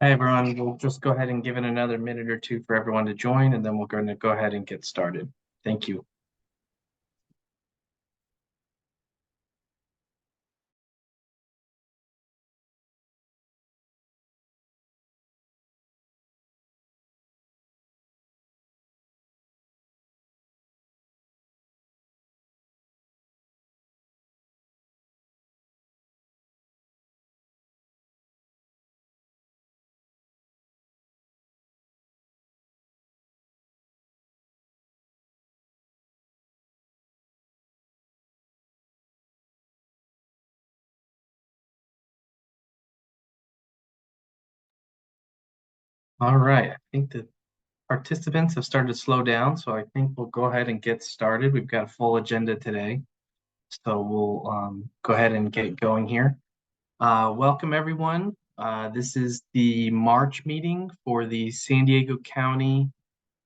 Hi, everyone. We'll just go ahead and give it another minute or two for everyone to join, and then we're going to go ahead and get started. Thank you. All right. I think the participants have started to slow down, so I think we'll go ahead and get started. We've got a full agenda today, so we'll go ahead and get going here. Welcome, everyone. This is the March meeting for the San Diego County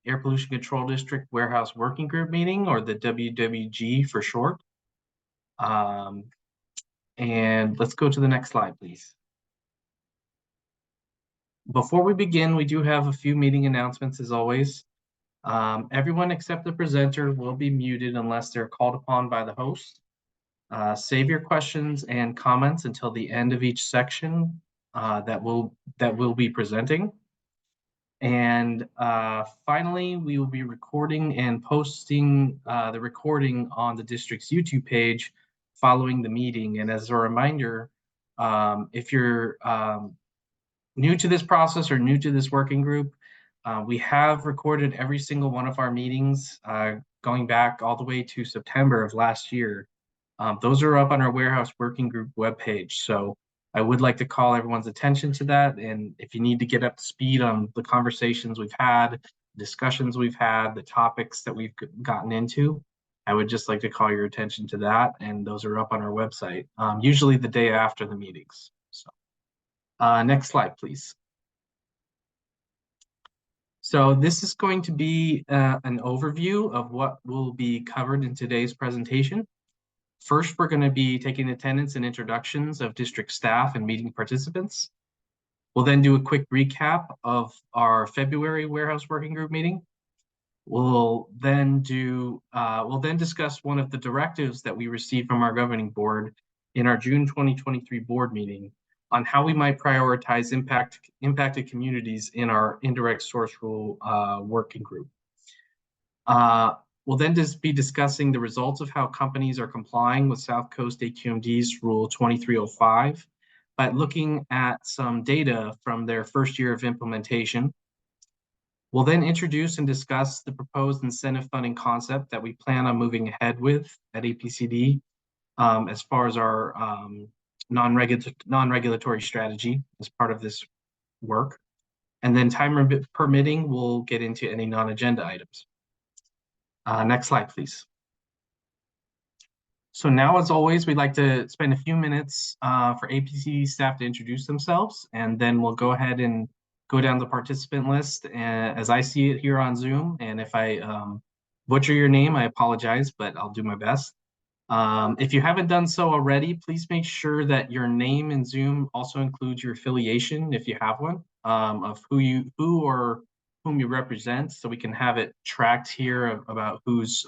Air Pollution Control District Warehouse Working Group meeting, or the WWG for short. And let's go to the next slide, please. Before we begin, we do have a few meeting announcements as always. Everyone except the presenter will be muted unless they're called upon by the host. Save your questions and comments until the end of each section that we'll be presenting. And finally, we will be recording and posting the recording on the district's YouTube page following the meeting. And as a reminder, if you're new to this process or new to this working group, we have recorded every single one of our meetings going back all the way to September of last year. Those are up on our warehouse working group webpage. So I would like to call everyone's attention to that. And if you need to get up to speed on the conversations we've had, discussions we've had, the topics that we've gotten into, I would just like to call your attention to that. And those are up on our website, usually the day after the meetings. So next slide, please. So this is going to be an overview of what will be covered in today's presentation. First, we're going to be taking attendance and introductions of district staff and meeting participants. We'll then do a quick recap of our February warehouse working group meeting. We'll then discuss one of the directives that we received from our governing board in our June 2023 board meeting on how we might prioritize impacted communities in our indirect source rule working group. We'll then just be discussing the results of how companies are complying with South Coast AQMD's Rule 2305 by looking at some data from their first year of implementation. We'll then introduce and discuss the proposed incentive funding concept that we plan on moving ahead with at APCD as far as our non-regulatory strategy as part of this work. And then time permitting, we'll get into any non-agenda items. Next slide, please. So now, as always, we'd like to spend a few minutes for APCD staff to introduce themselves, and then we'll go ahead and go down the participant list as I see it here on Zoom. And if I butcher your name, I apologize, but I'll do my best. If you haven't done so already, please make sure that your name in Zoom also includes your affiliation, if you have one, of who or whom you represent, so we can have it tracked here about who's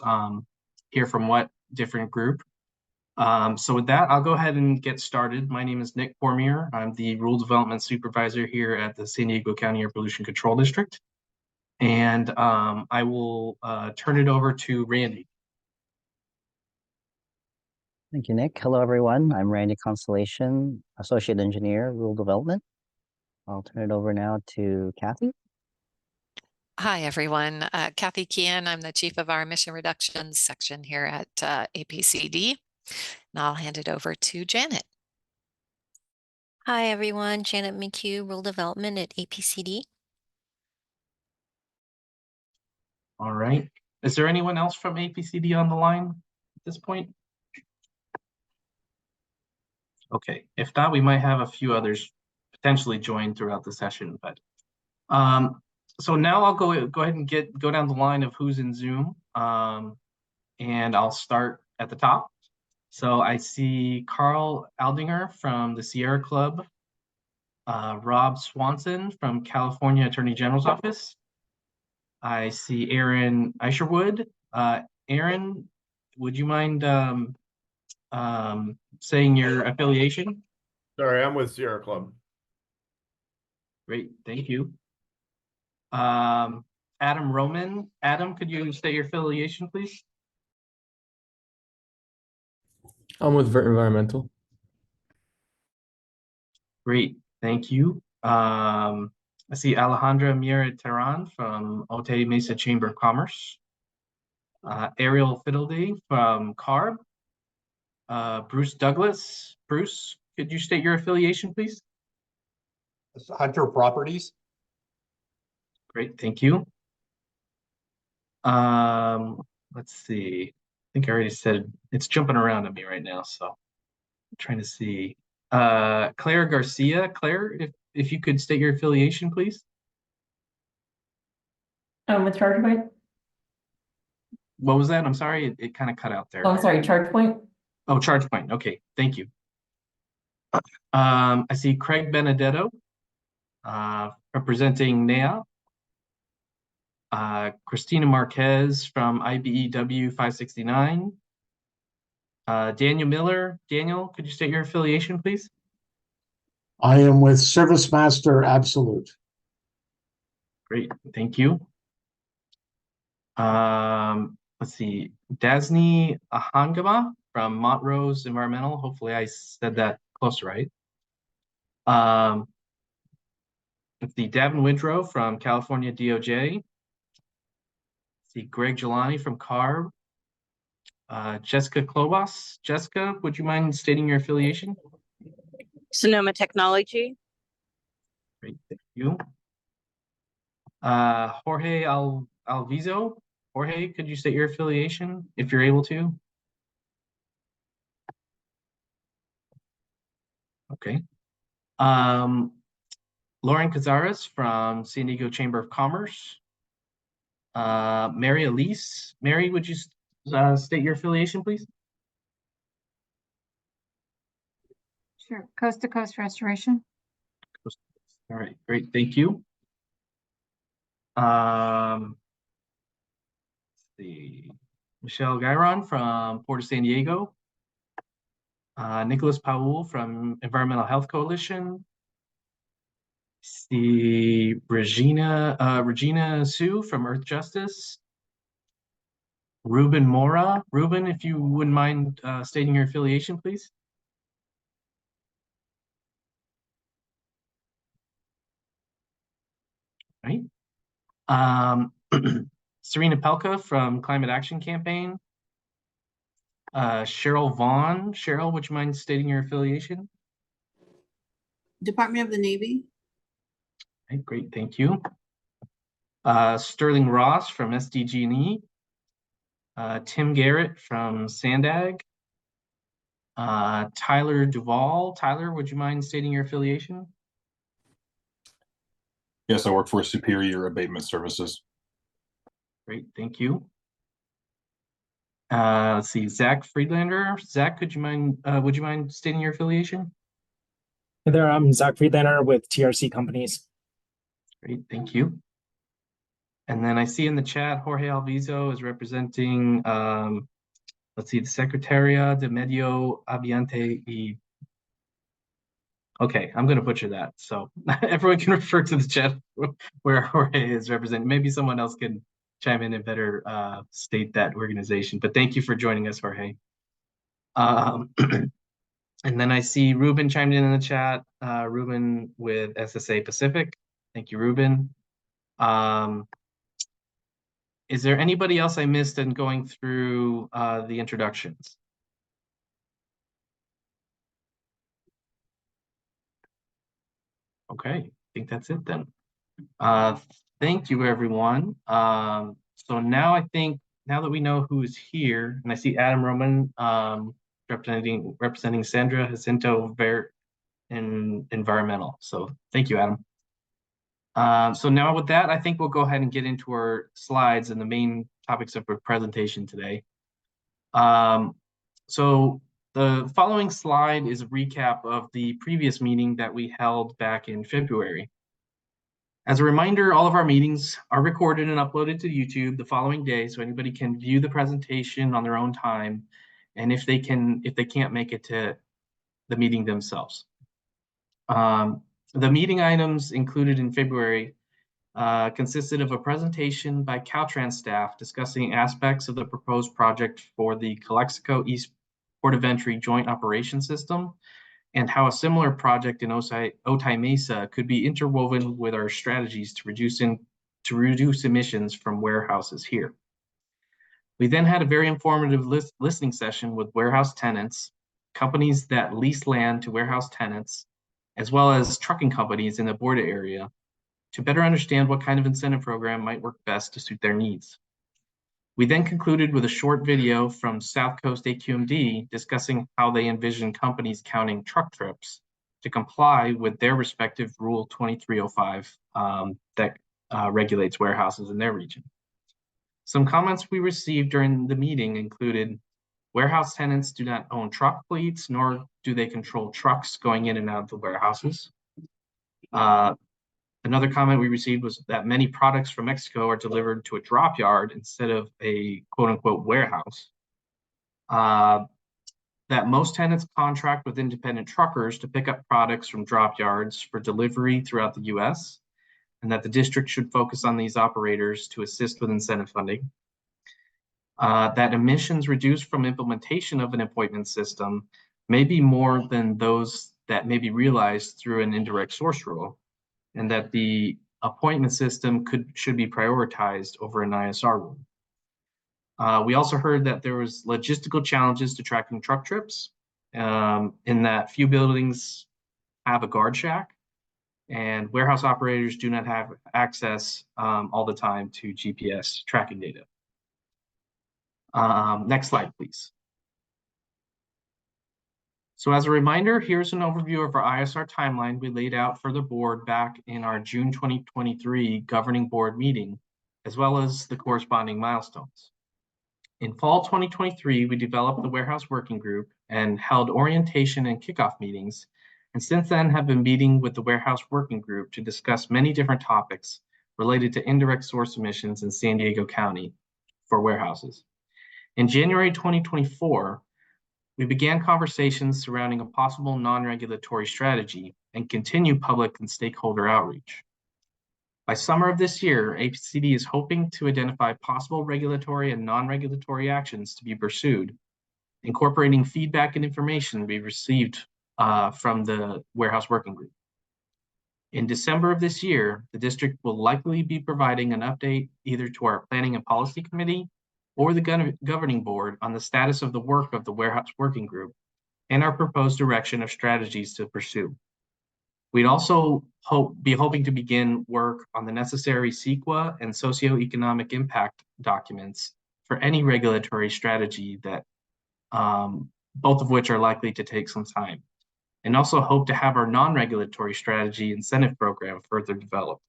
here from what different group. So with that, I'll go ahead and get started. My name is Nick Cormier. I'm the Rule Development Supervisor here at the San Diego County Air Pollution Control District. And I will turn it over to Randy. Thank you, Nick. Hello, everyone. I'm Randy Constellation, Associate Engineer, Rule Development. I'll turn it over now to Kathy. Hi, everyone. Kathy Kean. I'm the Chief of our Emission Reductions section here at APCD. And I'll hand it over to Janet. Hi, everyone. Janet McHugh, Rule Development at APCD. All right. Is there anyone else from APCD on the line at this point? Okay. If not, we might have a few others potentially join throughout the session. But so now I'll go ahead and go down the line of who's in Zoom, and I'll start at the top. So I see Carl Aldinger from the Sierra Club. Rob Swanson from California Attorney General's Office. I see Aaron Isherwood. Aaron, would you mind saying your affiliation? Sorry, I'm with Sierra Club. Great, thank you. Adam Roman. Adam, could you state your affiliation, please? I'm with Vert Environmental. Great, thank you. I see Alejandra Mira Terran from Otay Mesa Chamber of Commerce. Ariel Fiddleday from CARB. Bruce Douglas. Bruce, could you state your affiliation, please? Hunter Properties. Great, thank you. Let's see. I think I already said it's jumping around at me right now, so I'm trying to see. Claire Garcia. Claire, if you could state your affiliation, please. With ChargePoint. What was that? I'm sorry, it kind of cut out there. Oh, I'm sorry, ChargePoint. Oh, ChargePoint. Okay, thank you. I see Craig Benedetto, representing NEA. Christina Marquez from IBEW 569. Daniel Miller. Daniel, could you state your affiliation, please? I am with ServiceMaster Absolute. Great, thank you. Let's see, Dasni Ahangama from Montrose Environmental. Hopefully I said that close right. Let's see, Davin Windrow from California DOJ. Let's see, Greg Jelani from CARB. Jessica Klobas. Jessica, would you mind stating your affiliation? Sonoma Technology. Great, thank you. Jorge Alviso. Jorge, could you state your affiliation if you're able to? Okay. Lauren Cazares from San Diego Chamber of Commerce. Mary Elise. Mary, would you state your affiliation, please? Sure. Coast to Coast Restoration. All right, great, thank you. Let's see, Michelle Gairon from Port of San Diego. Nicholas Paul from Environmental Health Coalition. See Regina Sue from Earth Justice. Ruben Mora. Ruben, if you wouldn't mind stating your affiliation, please. Right. Serena Pelka from Climate Action Campaign. Cheryl Vaughn. Cheryl, would you mind stating your affiliation? Department of the Navy. Okay, great, thank you. Sterling Ross from SDG&E. Tim Garrett from Sandag. Tyler Duvall. Tyler, would you mind stating your affiliation? Yes, I work for Superior Abatement Services. Great, thank you. Let's see, Zach Friedlander. Zach, would you mind stating your affiliation? Hey there, I'm Zach Friedlander with TRC Companies. Great, thank you. And then I see in the chat, Jorge Alviso is representing, let's see, the Secretaria de Medio Ambiente y... Okay, I'm going to butcher that. So everyone can refer to the chat where Jorge is representing. Maybe someone else can chime in and better state that organization. But thank you for joining us, Jorge. And then I see Ruben chimed in the chat. Ruben with SSA Pacific. Thank you, Ruben. Is there anybody else I missed in going through the introductions? Okay, I think that's it then. Thank you, everyone. So now I think, now that we know who is here, and I see Adam Roman representing Sandra Jacinto Vert in Environmental. So thank you, Adam. So now with that, I think we'll go ahead and get into our slides and the main topics of our presentation today. So The following slide is a recap of the previous meeting that we held back in February. As a reminder, all of our meetings are recorded and uploaded to YouTube the following day, so anybody can view the presentation on their own time, and if they can't make it to the meeting themselves. The meeting items included in February consisted of a presentation by Caltrans staff discussing aspects of the proposed project for the Calexico East Port of Entry Joint Operations System, and how a similar project in Otay Mesa could be interwoven with our strategies to reduce emissions from warehouses here. We then had a very informative listening session with warehouse tenants, companies that lease land to warehouse tenants, as well as trucking companies in the border area, to better understand what kind of incentive program might work best to suit their needs. We then concluded with a short video from South Coast AQMD discussing how they envision companies counting truck trips to comply with their respective Rule 2305 that regulates warehouses in their region. Some comments we received during the meeting included, warehouse tenants do not own truck fleets, nor do they control trucks going in and out of the warehouses. Another comment we received was that many products from Mexico are delivered to a drop yard instead of a quote unquote warehouse. That most tenants contract with independent truckers to pick up products from drop yards for delivery throughout the US, and that the district should focus on these operators to assist with incentive funding. That emissions reduced from implementation of an appointment system may be more than those that may be realized through an indirect source rule, and that the appointment system should be prioritized over an ISR rule. We also heard that there was logistical challenges to tracking truck trips, in that few buildings have a guard shack, and warehouse operators do not have access all the time to GPS tracking data. Next slide, please. So as a reminder, here's an overview of our ISR timeline we laid out for the board back in our June 2023 governing board meeting, as well as the corresponding milestones. In fall 2023, we developed the warehouse working group and held orientation and kickoff meetings, and since then have been meeting with the warehouse working group to discuss many different topics related to indirect source emissions in San Diego County for warehouses. In January 2024, we began conversations surrounding a possible non-regulatory strategy and continue public and stakeholder outreach. By summer of this year, APCD is hoping to identify possible regulatory and non-regulatory actions to be pursued, incorporating feedback and information we received from the warehouse working group. In December of this year, the district will likely be providing an update either to our Planning and Policy Committee or the governing board on the status of the work of the warehouse working group and our proposed direction of strategies to pursue. We'd also be hoping to begin work on the necessary CEQA and socioeconomic impact documents for any regulatory strategy that both of which are likely to take some time, and also hope to have our non-regulatory strategy incentive program further developed.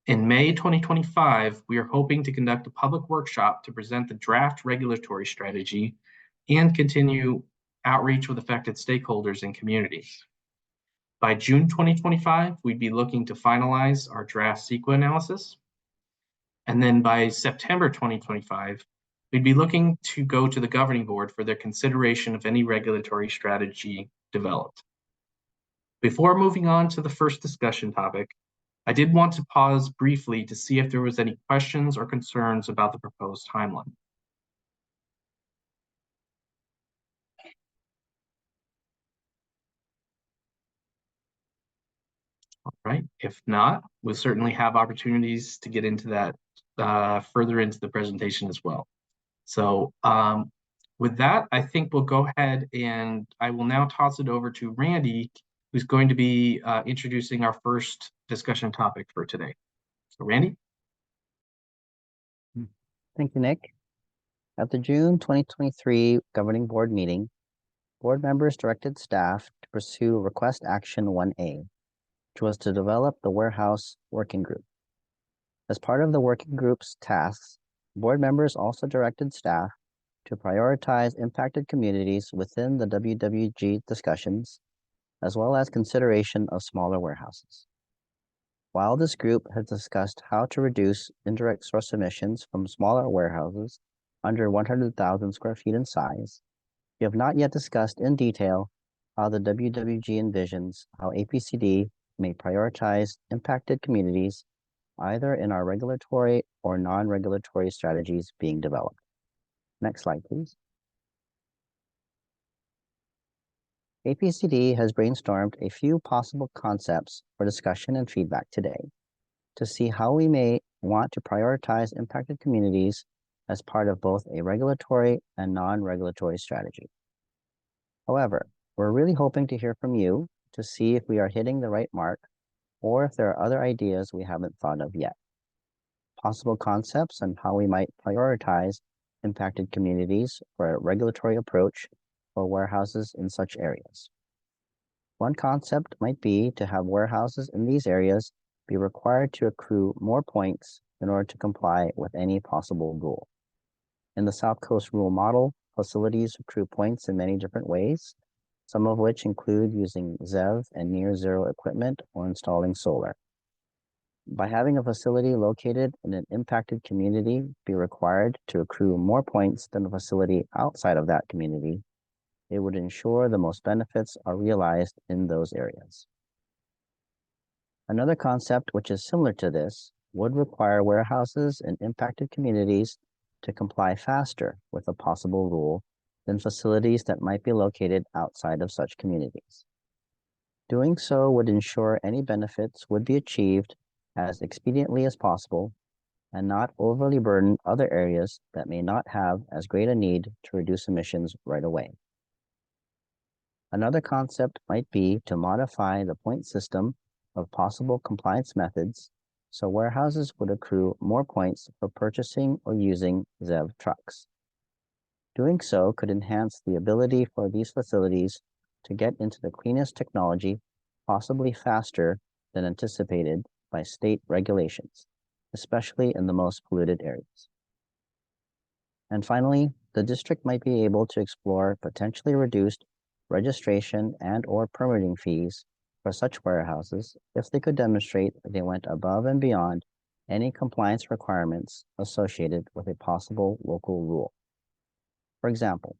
In May 2025, we are hoping to conduct a public workshop to present the draft regulatory strategy and continue outreach with affected stakeholders and communities. By June 2025, we'd be looking to finalize our draft CEQA analysis. And then by September 2025, we'd be looking to go to the governing board for their consideration of any regulatory strategy developed. Before moving on to the first discussion topic, I did want to pause briefly to see if there was any questions or concerns about the proposed timeline. All right, if not, we'll certainly have opportunities to get into that further into the presentation as well. So with that, I think we'll go ahead and I will now toss it over to Randy, who's going to be introducing our first discussion topic for today. So Randy? Thank you, Nick. At the June 2023 Governing Board meeting, board members directed staff to pursue Request Action 1A, which was to develop the warehouse working group. As part of the working group's tasks, board members also directed staff to prioritize impacted communities within the WWG discussions, as well as consideration of smaller warehouses. While this group has discussed how to reduce indirect source emissions from smaller warehouses under 100,000 square feet in size, we have not yet discussed in detail how the WWG envisions how APCD may prioritize impacted communities either in our regulatory or non-regulatory strategies being developed. Next slide, please. APCD has brainstormed a few possible concepts for discussion and feedback today to see how we may want to prioritize impacted communities as part of both a regulatory and non-regulatory strategy. However, we're really hoping to hear from you to see if we are hitting the right mark or if there are other ideas we haven't thought of yet. Possible concepts and how we might prioritize impacted communities for a regulatory approach for warehouses in such areas. One concept might be to have warehouses in these areas be required to accrue more points in order to comply with any possible rule. In the South Coast Rule Model, facilities accrue points in many different ways, some of which include using ZEV and near zero equipment or installing solar. By having a facility located in an impacted community be required to accrue more points than a facility outside of that community, it would ensure the most benefits are realized in those areas. Another concept which is similar to this would require warehouses in impacted communities to comply faster with a possible rule than facilities that might be located outside of such communities. Doing so would ensure any benefits would be achieved as expediently as possible and not overly burden other areas that may not have as great a need to reduce emissions right away. Another concept might be to modify the point system of possible compliance methods so warehouses would accrue more points for purchasing or using ZEV trucks. Doing so could enhance the ability for these facilities to get into the cleanest technology possibly faster than anticipated by state regulations, especially in the most polluted areas. And finally, the district might be able to explore potentially reduced registration and or permitting fees for such warehouses if they could demonstrate that they went above and beyond any compliance requirements associated with a possible local rule. For example,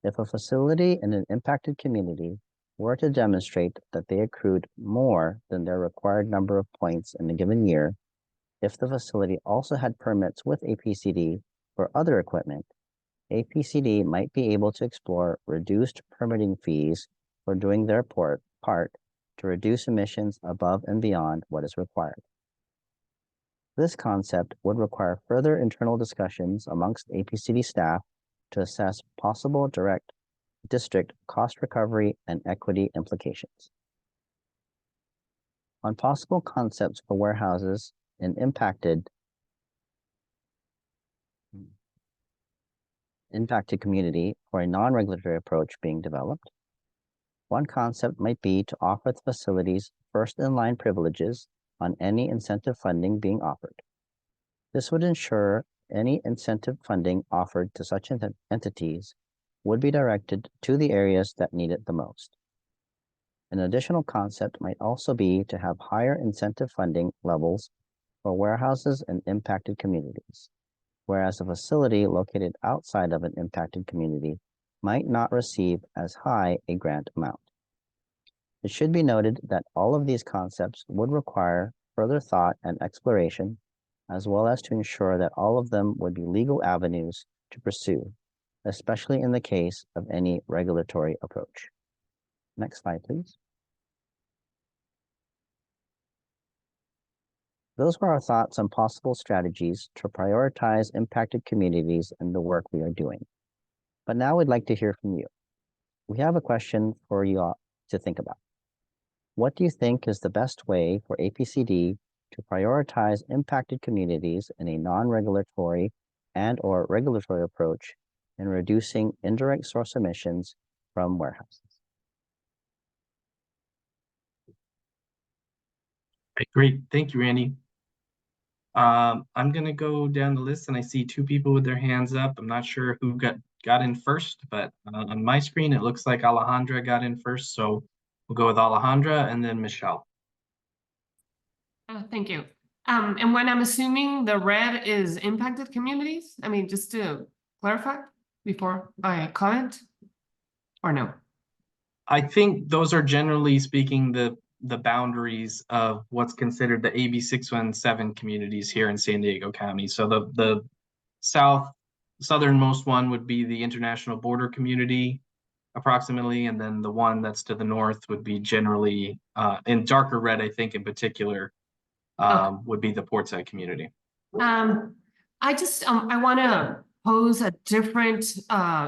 if a facility in an impacted community were to demonstrate that they accrued more than their required number of points in a given year, if the facility also had permits with APCD for other equipment, APCD might be able to explore reduced permitting fees for doing their part to reduce emissions above and beyond what is required. This concept would require further internal discussions amongst APCD staff to assess possible direct district cost recovery and equity implications. On possible concepts for warehouses in impacted community for a non-regulatory approach being developed, one concept might be to offer the facilities first-in-line privileges on any incentive funding being offered. This would ensure any incentive funding offered to such entities would be directed to the areas that need it the most. An additional concept might also be to have higher incentive funding levels for warehouses in impacted communities, whereas a facility located outside of an impacted community might not receive as high a grant amount. It should be noted that all of these concepts would require further thought and exploration, as well as to ensure that all of them would be legal avenues to pursue, especially in the case of any regulatory approach. Next slide, please. Those were our thoughts on possible strategies to prioritize impacted communities in the work we are doing. But now we'd like to hear from you. We have a question for you all to think about. What do you think is the best way for APCD to prioritize impacted communities in a non-regulatory and or regulatory approach in reducing indirect source emissions from warehouses? Right, great, thank you, Randy. I'm gonna go down the list and I see two people with their hands up. I'm not sure who got got in first, but on my screen, it looks like Alejandra got in first. So we'll go with Alejandra and then Michelle. Thank you. And when I'm assuming the red is impacted communities, I mean, just to clarify before I comment, or no? I think those are generally speaking the boundaries of what's considered the AB 617 communities here in San Diego County. So the southernmost one would be the international border community approximately, and then the one that's to the north would be generally in darker red, I think in particular, would be the Portside community. I just I want to pose a different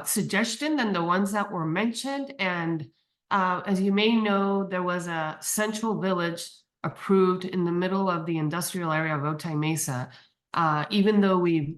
suggestion than the ones that were mentioned. And as you may know, there was a central village approved in the middle of the industrial area of Otay Mesa. Even though we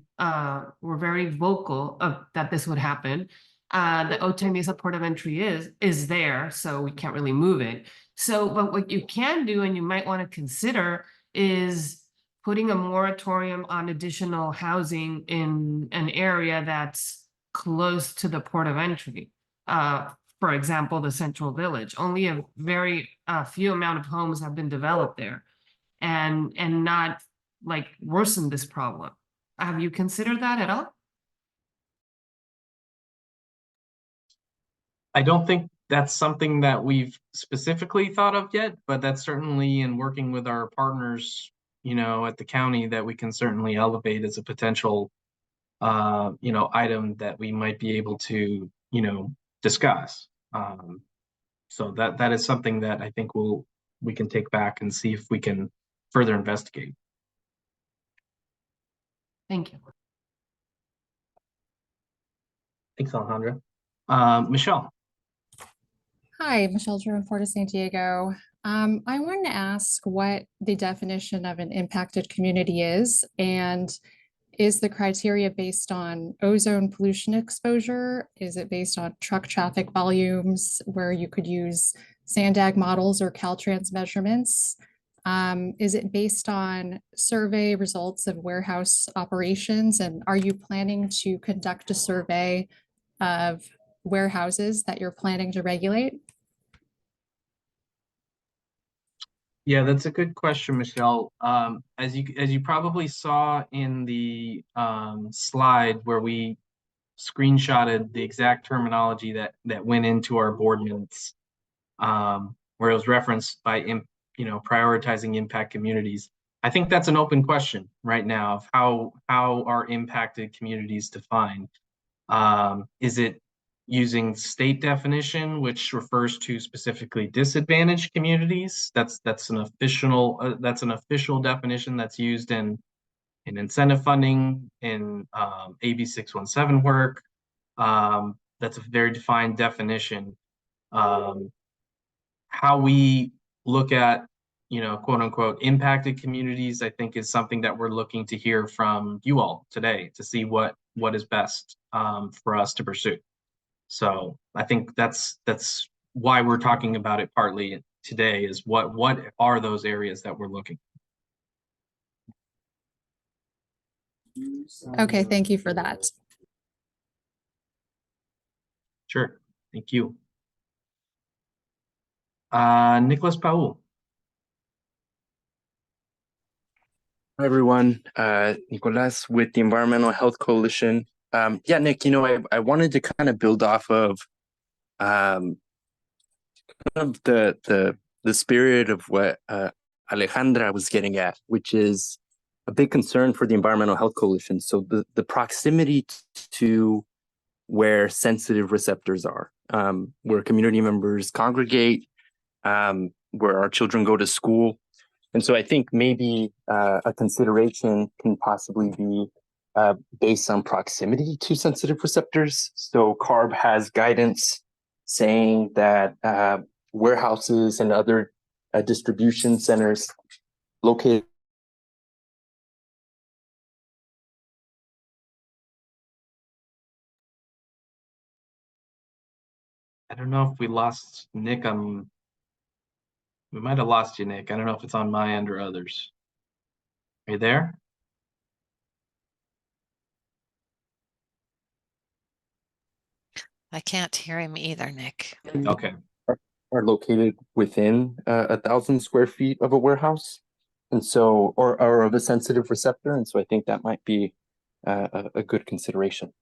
were very vocal of that this would happen, the Otay Mesa port of entry is there, so we can't really move it. So, but what you can do, and you might want to consider, is putting a moratorium on additional housing in an area that's close to the port of entry. For example, the Central Village. Only a very few amount of homes have been developed there, and not like worsen this problem. Have you considered that at all? I don't think that's something that we've specifically thought of yet, but that's certainly in working with our partners, you know, at the county, that we can certainly elevate as a potential, you know, item that we might be able to, you know, discuss. So that is something that I think we can take back and see if we can further investigate. Thank you. Thanks, Alejandra. Michelle. Hi, Michelle Drew, Port of San Diego. I wanted to ask what the definition of an impacted community is, and is the criteria based on ozone pollution exposure? Is it based on truck traffic volumes where you could use SANDAG models or Caltrans measurements? Is it based on survey results of warehouse operations? And are you planning to conduct a survey of warehouses that you're planning to regulate? Yeah, that's a good question, Michelle. As you probably saw in the slide where we screenshotted the exact terminology that went into our board minutes, where it was referenced by prioritizing impact communities. I think that's an open question right now of how are impacted communities defined. Is it using state definition, which refers to specifically disadvantaged communities? That's an official definition that's used in incentive funding, in AB 617 work. That's a very defined definition. How we look at, quote unquote, impacted communities, I think is something that we're looking to hear from you all today to see what is best for us to pursue. So I think that's why we're talking about it partly today, is what are those areas that we're looking. Okay, thank you for that. Sure, thank you. Nicholas Paul. Hi, everyone. Nicolas with the Environmental Health Coalition. Yeah, Nick, I wanted to kind of build off of kind of the spirit of what Alejandra was getting at, which is a big concern for the Environmental Health Coalition. So the proximity to where sensitive receptors are, where community members congregate, where our children go to school. And so I think maybe a consideration can possibly be based on proximity to sensitive receptors. So CARB has guidance saying that warehouses and other distribution centers located I don't know if we lost Nick. We might have lost you, Nick. I don't know if it's on my end or others. Are you there? I can't hear him either, Nick. Okay. Are located within 1,000 square feet of a warehouse, and so or of a sensitive receptor, and so I think that might be a good consideration.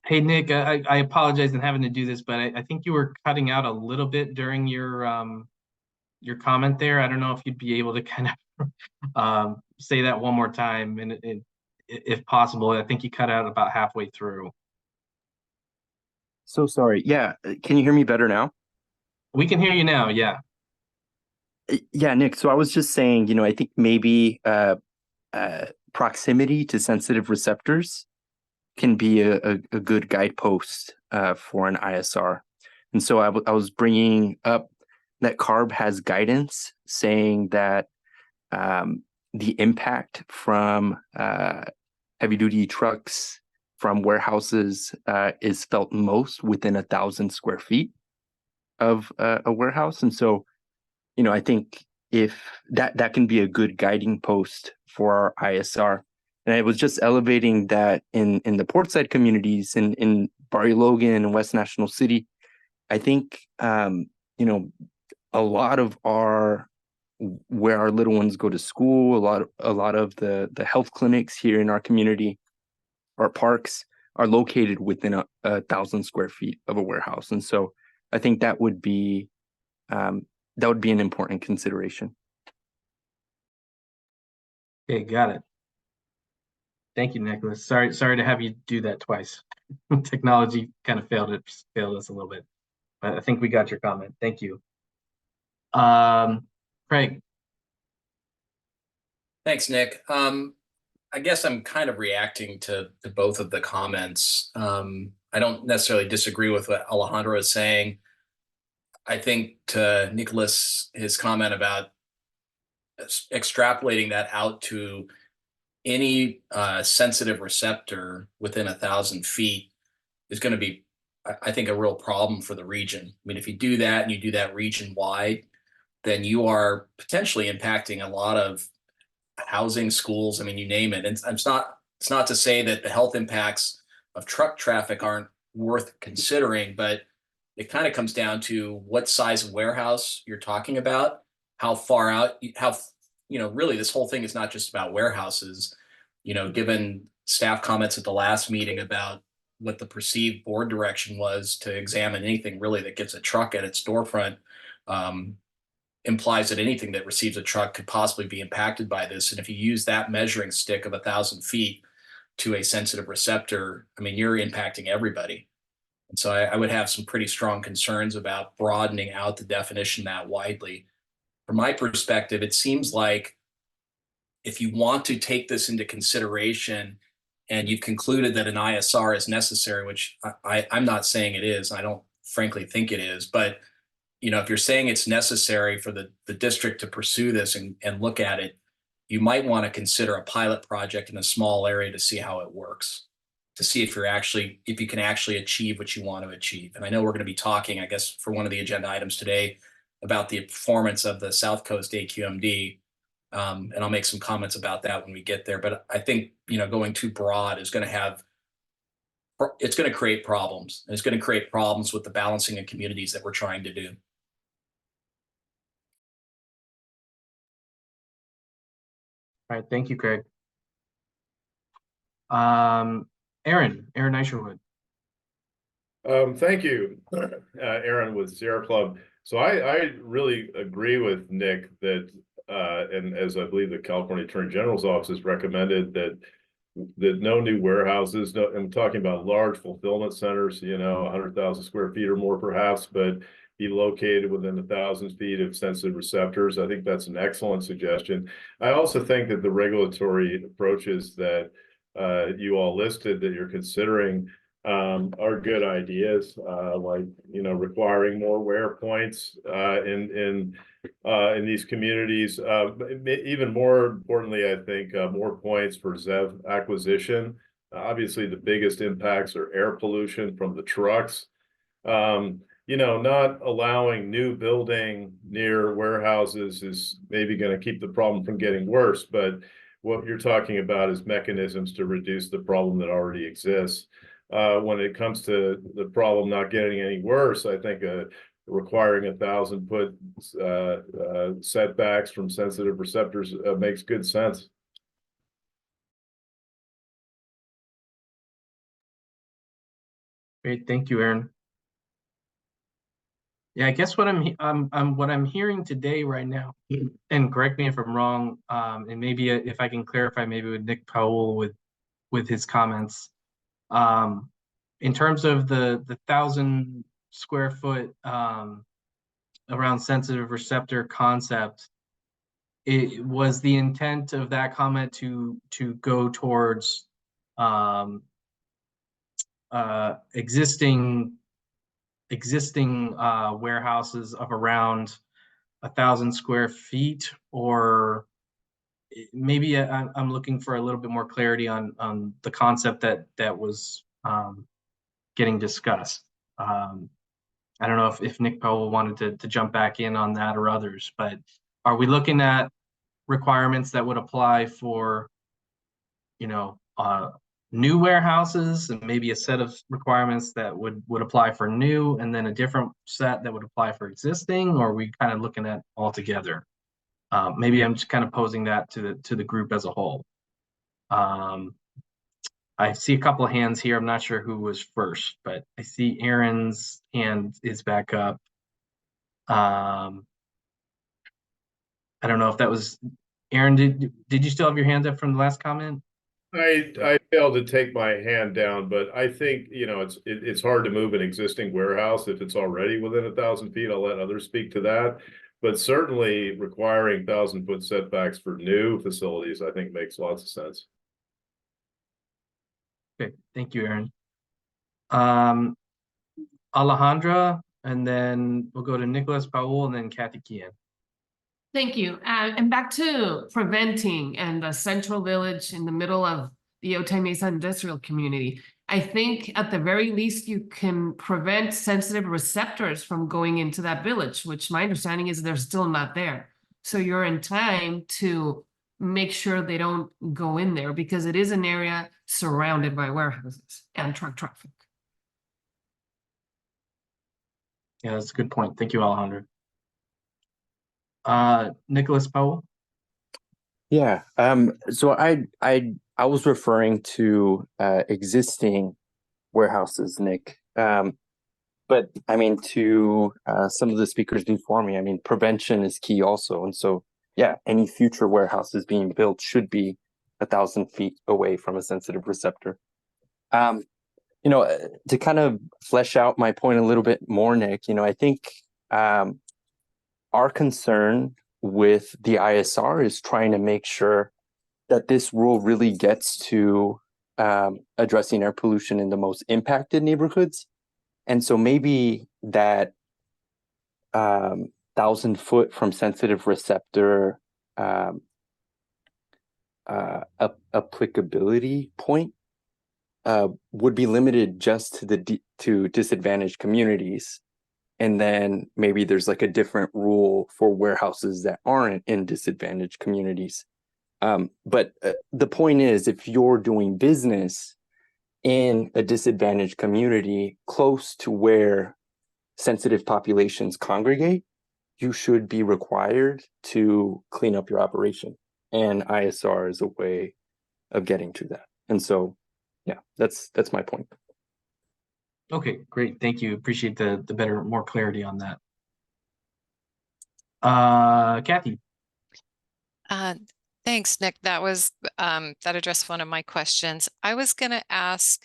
Hey, Nick, I apologize in having to do this, but I think you were cutting out a little bit during your comment there. I don't know if you'd be able to kind of say that one more time, and if possible. I think you cut out about halfway through. So sorry. Yeah, can you hear me better now? We can hear you now. Yeah. Yeah, Nick. So I was just saying, you know, I think maybe proximity to sensitive receptors can be a good guidepost for an ISR. And so I was bringing up that CARB has guidance saying that the impact from heavy duty trucks from warehouses is felt most within 1,000 square feet of a warehouse. And so, you know, I think if that can be a good guiding post for our ISR. And I was just elevating that in the portside communities in Barrio Logan and West National City. I think, you know, a lot of where our little ones go to school, a lot of the health clinics here in our community, our parks are located within 1,000 square feet of a warehouse. And so I think that would be an important consideration. Okay, got it. Thank you, Nicholas. Sorry to have you do that twice. Technology kind of failed us a little bit, but I think we got your comment. Thank you. Craig. Thanks, Nick. I guess I'm kind of reacting to both of the comments. I don't necessarily disagree with what Alejandro is saying. I think to Nicholas, his comment about extrapolating that out to any sensitive receptor within 1,000 feet is going to be, I think, a real problem for the region. I mean, if you do that and you do that region wide, then you are potentially impacting a lot of housing, schools. I mean, you name it. And it's not to say that the health impacts of truck traffic aren't worth considering, but it kind of comes down to what size of warehouse you're talking about, how far out, really this whole thing is not just about warehouses. Given staff comments at the last meeting about what the perceived board direction was to examine anything really that gets a truck at its storefront, implies that anything that receives a truck could possibly be impacted by this. And if you use that measuring stick of 1,000 feet to a sensitive receptor, I mean, you're impacting everybody. And so I would have some pretty strong concerns about broadening out the definition that widely. From my perspective, it seems like if you want to take this into consideration and you've concluded that an ISR is necessary, which I'm not saying it is, I don't frankly think it is, but if you're saying it's necessary for the district to pursue this and look at it, you might want to consider a pilot project in a small area to see how it works, to see if you can actually achieve what you want to achieve. And I know we're going to be talking, I guess, for one of the agenda items today about the performance of the South Coast AQMD. And I'll make some comments about that when we get there. But I think, going too broad is going to create problems. And it's going to create problems with the balancing of communities that we're trying to do. All right, thank you, Craig. Aaron Isherwood. Thank you, Aaron with Sierra Club. So I really agree with Nick that, and as I believe the California Attorney General's office has recommended, that no new warehouses, I'm talking about large fulfillment centers, 100,000 square feet or more perhaps, but be located within 1,000 feet of sensitive receptors. I think that's an excellent suggestion. I also think that the regulatory approaches that you all listed that you're considering are good ideas, like requiring more wear points in these communities. Even more importantly, I think more points for ZEV acquisition. Obviously, the biggest impacts are air pollution from the trucks. Not allowing new building near warehouses is maybe going to keep the problem from getting worse, but what you're talking about is mechanisms to reduce the problem that already exists. when it comes to the problem not getting any worse, I think requiring 1,000-foot setbacks from sensitive receptors makes good sense. Great, thank you, Aaron. Yeah, I guess what I'm hearing today right now, and correct me if I'm wrong, and maybe if I can clarify, maybe with Nick Powell with his comments, in terms of the 1,000 square foot around sensitive receptor concept, it was the intent of that comment to go towards existing warehouses of around 1,000 square feet, or maybe I'm looking for a little bit more clarity on the concept that was getting discussed. I don't know if Nick Powell wanted to jump back in on that or others, but are we looking at requirements that would apply for, new warehouses, and maybe a set of requirements that would apply for new, and then a different set that would apply for existing? Or are we kind of looking at all together? Maybe I'm just kind of posing that to the group as a whole. I see a couple of hands here. I'm not sure who was first, but I see Aaron's hand is back up. I don't know if that was Aaron. Did you still have your hand up from the last comment? I failed to take my hand down, but I think, it's hard to move an existing warehouse if it's already within 1,000 feet. I'll let others speak to that. But certainly requiring 1,000-foot setbacks for new facilities, I think, makes lots of sense. Okay, thank you, Aaron. Alejandra, and then we'll go to Nicholas Powell and then Kathy Kian. Thank you. And back to preventing and the central village in the middle of the Otay Mesa industrial community. I think at the very least, you can prevent sensitive receptors from going into that village, which my understanding is they're still not there. So you're in time to make sure they don't go in there, because it is an area surrounded by warehouses and truck traffic. Yeah, that's a good point. Thank you, Alejandra. Nicholas Powell. Yeah. So I was referring to existing warehouses, Nick. But I mean, to some of the speakers before me, I mean, prevention is key also. And so, yeah, any future warehouses being built should be 1,000 feet away from a sensitive receptor. To kind of flesh out my point a little bit more, Nick, I think our concern with the ISR is trying to make sure that this rule really gets to addressing air pollution in the most impacted neighborhoods. And so maybe that 1,000 foot from sensitive receptor applicability point would be limited just to disadvantaged communities. And then maybe there's like a different rule for warehouses that aren't in disadvantaged communities. But the point is, if you're doing business in a disadvantaged community close to where sensitive populations congregate, you should be required to clean up your operation. And ISR is a way of getting to that. And so, yeah, that's my point. Okay, great. Thank you. Appreciate the more clarity on that. Kathy. Thanks, Nick. That addressed one of my questions. I was going to ask,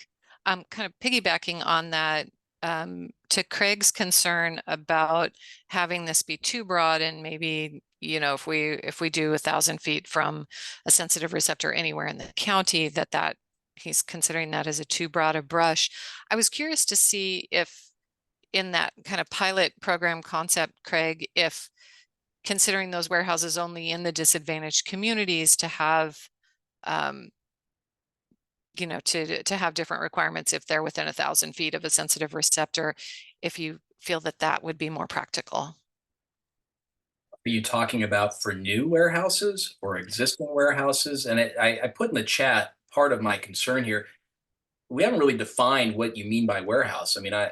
kind of piggybacking on that, to Craig's concern about having this be too broad, and maybe, if we do 1,000 feet from a sensitive receptor anywhere in the county, that he's considering that as a too broad a brush. I was curious to see if in that kind of pilot program concept, Craig, if considering those warehouses only in the disadvantaged communities to have, to have different requirements if they're within 1,000 feet of a sensitive receptor, if you feel that would be more practical. Are you talking about for new warehouses or existing warehouses? And I put in the chat, part of my concern here we haven't really defined what you mean by warehouse. I mean, I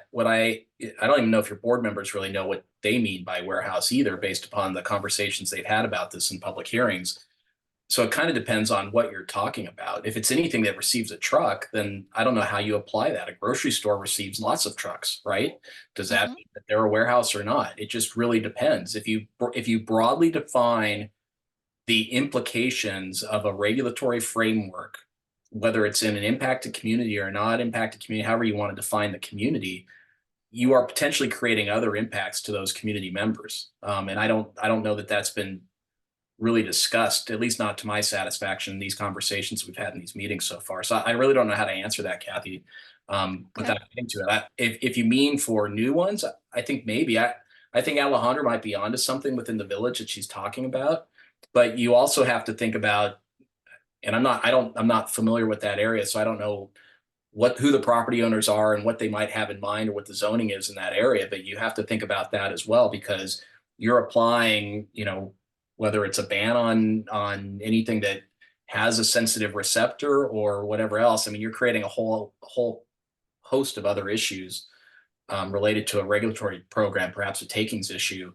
don't even know if your board members really know what they mean by warehouse either, based upon the conversations they've had about this in public hearings. So it kind of depends on what you're talking about. If it's anything that receives a truck, then I don't know how you apply that. A grocery store receives lots of trucks, right? Does that mean that they're a warehouse or not? It just really depends. If you broadly define the implications of a regulatory framework, whether it's in an impacted community or not impacted community, however you want to define the community, you are potentially creating other impacts to those community members. And I don't know that that's been really discussed, at least not to my satisfaction, in these conversations we've had in these meetings so far. So I really don't know how to answer that, Kathy, without getting to it. If you mean for new ones, I think maybe I think Alejandra might be onto something within the village that she's talking about. But you also have to think about, and I'm not familiar with that area, so I don't know who the property owners are and what they might have in mind or what the zoning is in that area. But you have to think about that as well, because you're applying, whether it's a ban on anything that has a sensitive receptor or whatever else. I mean, you're creating a whole host of other issues related to a regulatory program, perhaps a takings issue,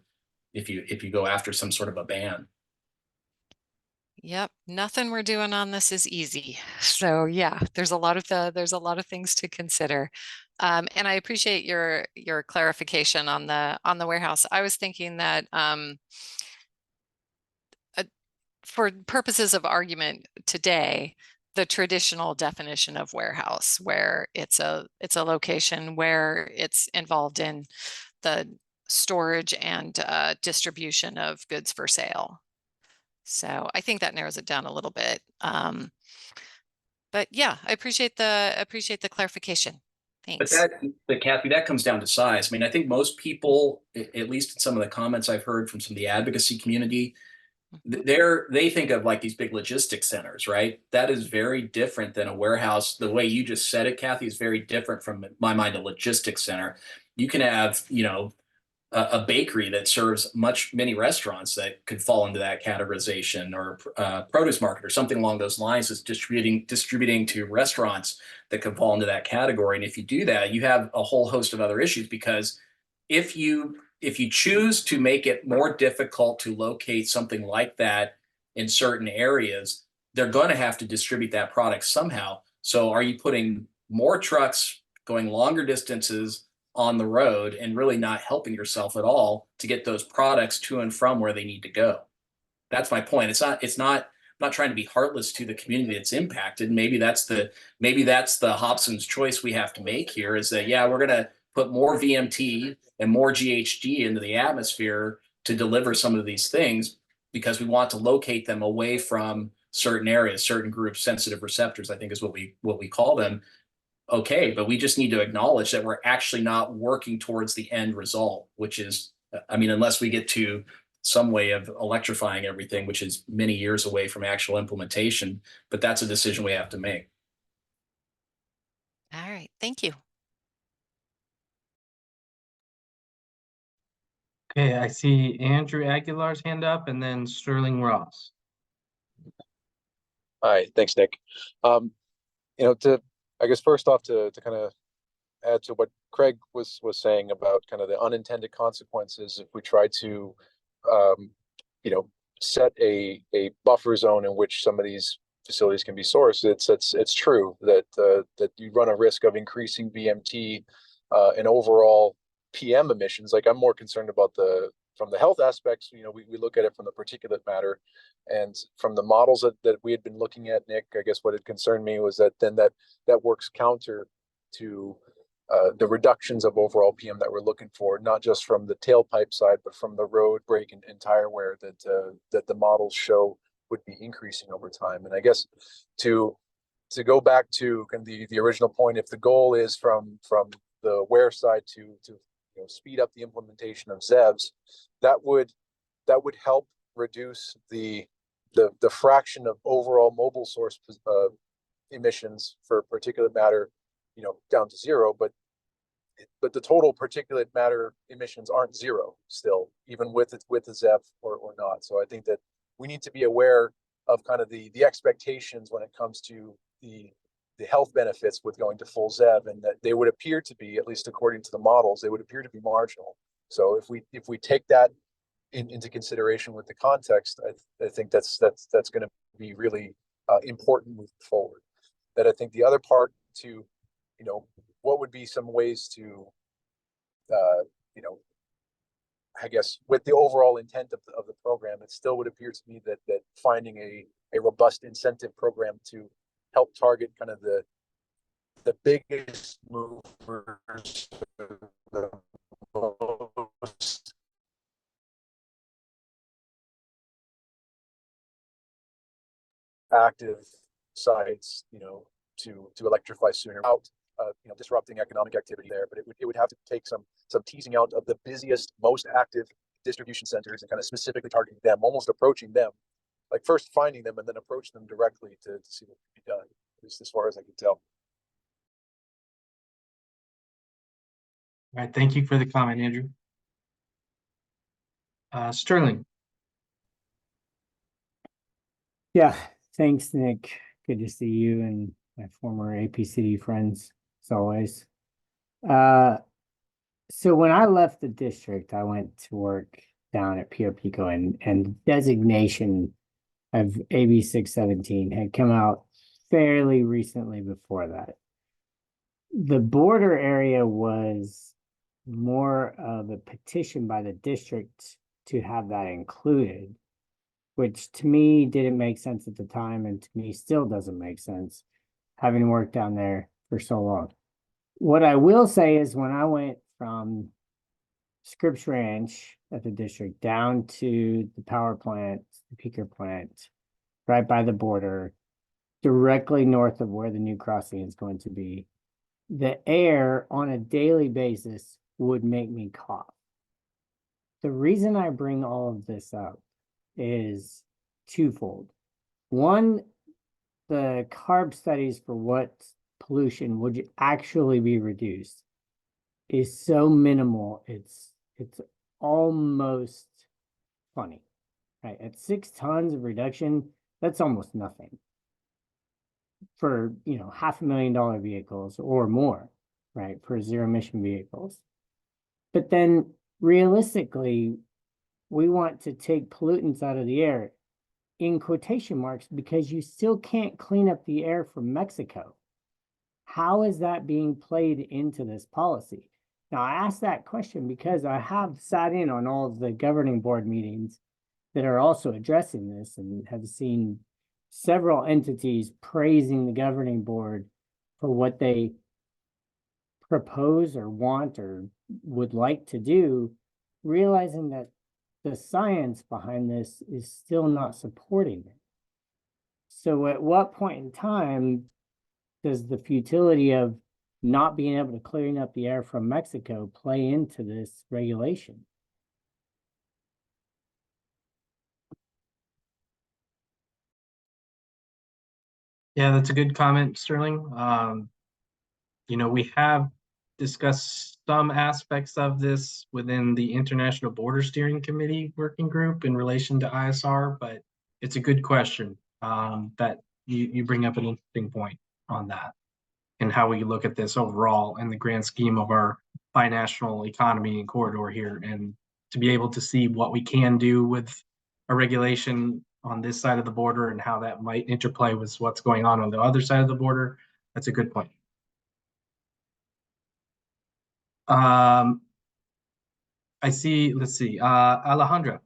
if you go after some sort of a ban. Yep, nothing we're doing on this is easy. So yeah, there's a lot of things to consider. And I appreciate your clarification on the warehouse. I was thinking that for purposes of argument today, the traditional definition of warehouse, where it's a location where it's involved in the storage and distribution of goods for sale. So I think that narrows it down a little bit. But yeah, I appreciate the clarification. Thanks. But Kathy, that comes down to size. I mean, I think most people, at least in some of the comments I've heard from some of the advocacy community, they think of like these big logistics centers, right? That is very different than a warehouse. The way you just said it, Kathy, is very different from, in my mind, a logistics center. You can have, a bakery that serves many restaurants that could fall into that categorization, or produce market or something along those lines is distributing to restaurants that could fall into that category. And if you do that, you have a whole host of other issues, because if you choose to make it more difficult to locate something like that in certain areas, they're going to have to distribute that product somehow. So are you putting more trucks going longer distances on the road and really not helping yourself at all to get those products to and from where they need to go? That's my point. I'm not trying to be heartless to the community that's impacted. Maybe that's the Hobson's choice we have to make here, is that, yeah, we're going to put more VMT and more GHG into the atmosphere to deliver some of these things, because we want to locate them away from certain areas, certain groups, sensitive receptors, I think is what we call them. Okay, but we just need to acknowledge that we're actually not working towards the end result, which is, I mean, unless we get to some way of electrifying everything, which is many years away from actual implementation, but that's a decision we have to make. All right, thank you. Okay, I see Andrew Aguilar's hand up, and then Sterling Ross. Hi, thanks, Nick. I guess first off, to kind of add to what Craig was saying about kind of the unintended consequences if we try to, set a buffer zone in which some of these facilities can be sourced. It's true that you run a risk of increasing VMT and overall PM emissions. Like, I'm more concerned about from the health aspects. We look at it from the particulate matter, and from the models that we had been looking at, Nick, I guess what had concerned me was that then that works counter to the reductions of overall PM that we're looking for, not just from the tailpipe side, but from the road, brake, and tire wear that the models show would be increasing over time. And I guess to go back to kind of the original point, if the goal is from the wear side to speed up the implementation of ZEVs, that would help reduce the fraction of overall mobile source emissions for particulate matter, down to zero. But the total particulate matter emissions aren't zero still, even with a ZEV or not. So I think that we need to be aware of kind of the expectations when it comes to the health benefits with going to full ZEV, and that they would appear to be, at least according to the models, they would appear to be marginal. So if we take that into consideration with the context, I think that's going to be really important moving forward. That I think the other part to, you know, what would be some ways to, you know, I guess with the overall intent of the program, it still would appear to me that finding a robust incentive program to help target kind of the biggest movers, the most active sites, you know, to electrify sooner out, you know, disrupting economic activity there. But it would have to take some teasing out of the busiest, most active distribution centers and kind of specifically targeting them, almost approaching them, like first finding them and then approach them directly to see what can be done, at least as far as I can tell. All right, thank you for the comment, Andrew. Sterling. Yeah, thanks, Nick. Good to see you and my former APCD friends, as always. So when I left the district, I went to work down at Pio Pico, and designation of AB 617 had come out fairly recently before that. The border area was more of a petition by the district to have that included, which to me didn't make sense at the time, and to me still doesn't make sense, having worked down there for so long. What I will say is when I went from Scripps Ranch at the district down to the power plant, the peaker plant, right by the border, directly north of where the new crossing is going to be, the air on a daily basis would make me cough. The reason I bring all of this up is twofold. One, the CARB studies for what pollution would actually be reduced is so minimal, it's almost funny, right? At 6 tons of reduction, that's almost nothing for, you know, $500,000 vehicles or more, right? For zero emission vehicles. But then realistically, we want to take pollutants out of the air in quotation marks because you still can't clean up the air from Mexico. How is that being played into this policy? Now, I ask that question because I have sat in on all of the governing board meetings that are also addressing this and have seen several entities praising the governing board for what they propose or want or would like to do, realizing that the science behind this is still not supporting it. So at what point in time does the futility of not being able to clean up the air from Mexico play into this regulation? Yeah, that's a good comment, Sterling. You know, we have discussed some aspects of this within the International Border Steering Committee working group in relation to ISR, but it's a good question that you bring up an interesting point on that and how we look at this overall in the grand scheme of our binational economy and corridor here, and to be able to see what we can do with a regulation on this side of the border and how that might interplay with what's going on the other side of the border. That's a good point. I see, let's see, Alejandra.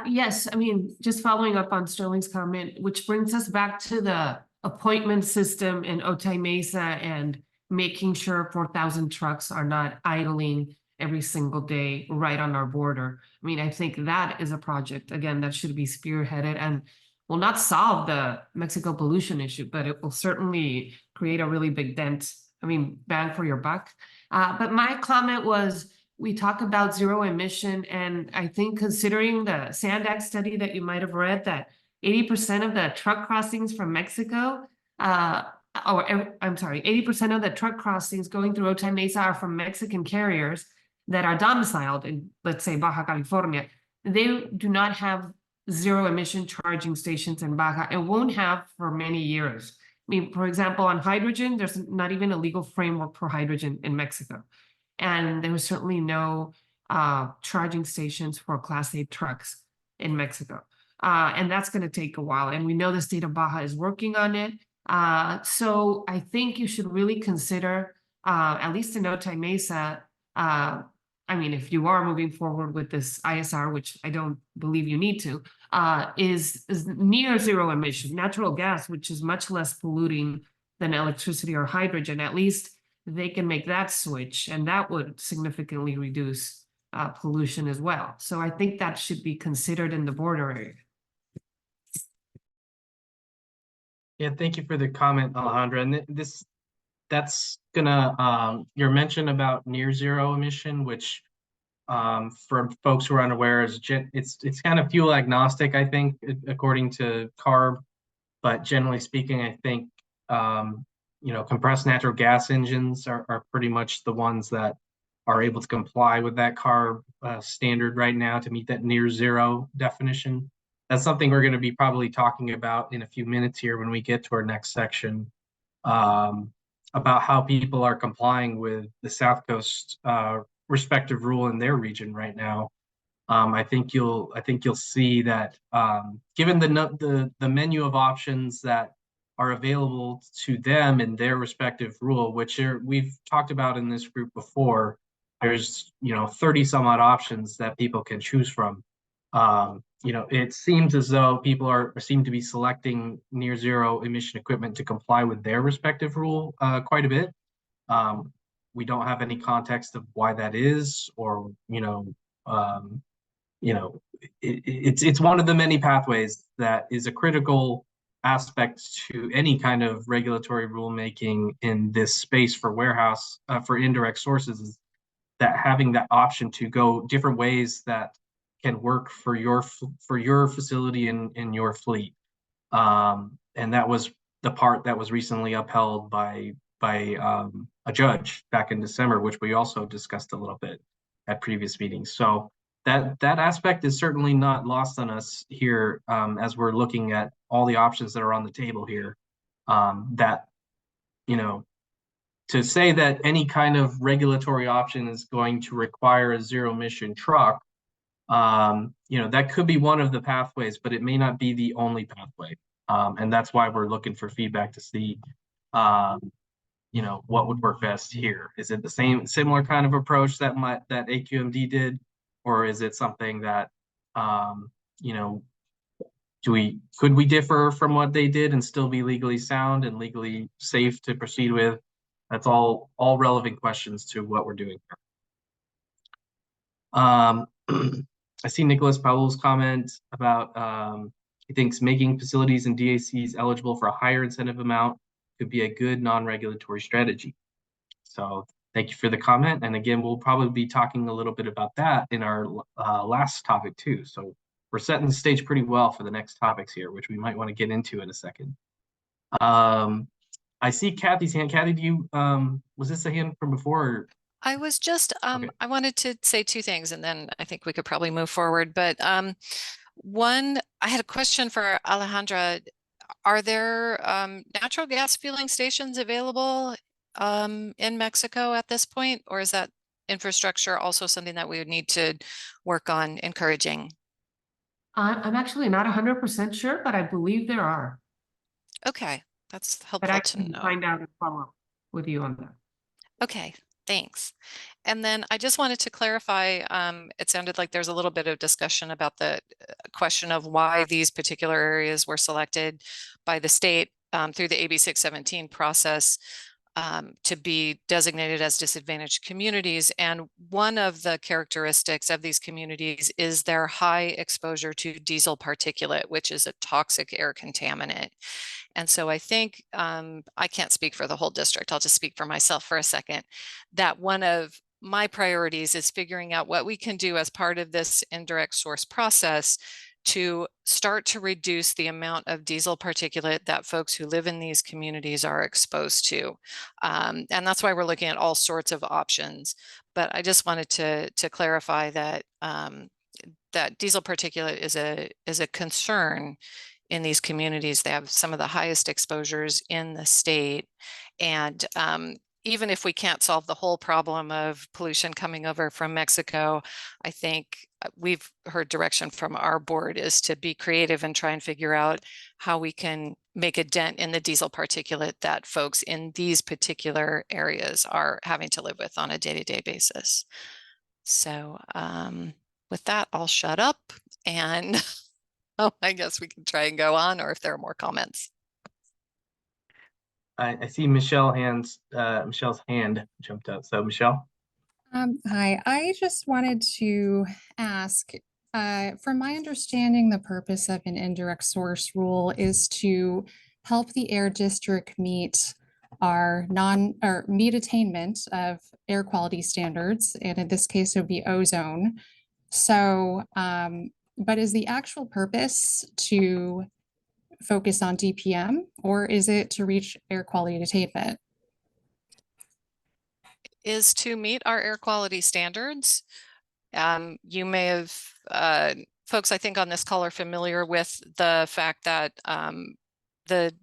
Yes, I mean, just following up on Sterling's comment, which brings us back to the appointment system in Otay Mesa and making sure 4,000 trucks are not idling every single day right on our border. I mean, I think that is a project, again, that should be spearheaded and will not solve the Mexico pollution issue, but it will certainly create a really big dent. I mean, bang for your buck. But my comment was, we talk about zero emission, and I think considering the Sandac study that you might have read, that 80% of the truck crossings from Mexico, 80% of the truck crossings going through Otay Mesa are from Mexican carriers that are domiciled in, let's say, Baja California. They do not have zero emission charging stations in Baja and won't have for many years. mean, for example, on hydrogen, there's not even a legal framework for hydrogen in Mexico. And there was certainly no charging stations for Class 8 trucks in Mexico. And that's going to take a while. And we know the state of Baja is working on it. So I think you should really consider, at least in Otay Mesa, I mean, if you are moving forward with this ISR, which I don't believe you need to, is near zero emission natural gas, which is much less polluting than electricity or hydrogen. At least they can make that switch, and that would significantly reduce pollution as well. So I think that should be considered in the border area. Yeah, thank you for the comment, Alejandra. And that's gonna your mention about near zero emission, which for folks who are unaware, it's kind of fuel agnostic, I think, according to CARB. But generally speaking, I think compressed natural gas engines are pretty much the ones that are able to comply with that CARB standard right now to meet that near zero definition. That's something we're going to be probably talking about in a few minutes here when we get to our next section, about how people are complying with the South Coast respective rule in their region right now. I think you'll see that given the menu of options that are available to them in their respective rule, which we've talked about in this group before, there's 30 some odd options that people can choose from. It seems as though people seem to be selecting near zero emission equipment to comply with their respective rule quite a bit. We don't have any context of why that is, or it's one of the many pathways that is a critical aspect to any kind of regulatory rulemaking in this space for warehouse for indirect sources, is that having that option to go different ways that can work for your facility and your fleet. And that was the part that was recently upheld by a judge back in December, which we also discussed a little bit at previous meetings. So that aspect is certainly not lost on us here, as we're looking at all the options that are on the table here. To say that any kind of regulatory option is going to require a zero emission truck, that could be one of the pathways, but it may not be the only pathway. And that's why we're looking for feedback to see, what would work best here. Is it the similar kind of approach that AQMD did, or is it something that, could we differ from what they did and still be legally sound and legally safe to proceed with? That's all relevant questions to what we're doing here. I see Nicholas Paul's comment about he thinks making facilities and DACs eligible for a higher incentive amount could be a good non-regulatory strategy. So thank you for the comment. And again, we'll probably be talking a little bit about that in our last topic too. So we're setting the stage pretty well for the next topics here, which we might want to get into in a second. I see Kathy's hand. Kathy, do you, was this a hand from before? Or? I was just, Okay. I wanted to say two things, and then I think we could probably move forward. But one, I had a question for Alejandra. Are there natural gas fueling stations available in Mexico at this point, or is that infrastructure also something that we would need to work on encouraging? I'm actually not 100% sure, but I believe there are. Okay, that's But helpful I to can know. find out and follow up with you on that. Okay, thanks. And then I just wanted to clarify, it sounded like there's a little bit of discussion about the question of why these particular areas were selected by the state through the AB 617 process to be designated as disadvantaged communities. And one of the characteristics of these communities is their high exposure to diesel particulate, which is a toxic air contaminant. And so I think, I can't speak for the whole district, I'll just speak for myself for a second, that one of my priorities is figuring out what we can do as part of this indirect source process to start to reduce the amount of diesel particulate that folks who live in these communities are exposed to. And that's why we're looking at all sorts of options. But I just wanted to clarify that that diesel particulate is a concern in these communities. They have some of the highest exposures in the state. And even if we can't solve the whole problem of pollution coming over from Mexico, I think we've heard direction from our board is to be creative and try and figure out how we can make a dent in the diesel particulate that folks in these particular areas are having to live with on a day-to-day basis. So with that, I'll shut up and I guess we can try and go on, or if there are more comments. I see Michelle's hand jumped up. So Michelle. Hi, I just wanted to ask, from my understanding, the purpose of an indirect source rule is to help the air district meet our meet attainment of air quality standards, and in this case, it would be ozone. So, but is the actual purpose to focus on DPM, or is it to reach air quality attainment? Is to meet our air quality standards. You may have, folks I think on this call are familiar with the fact that the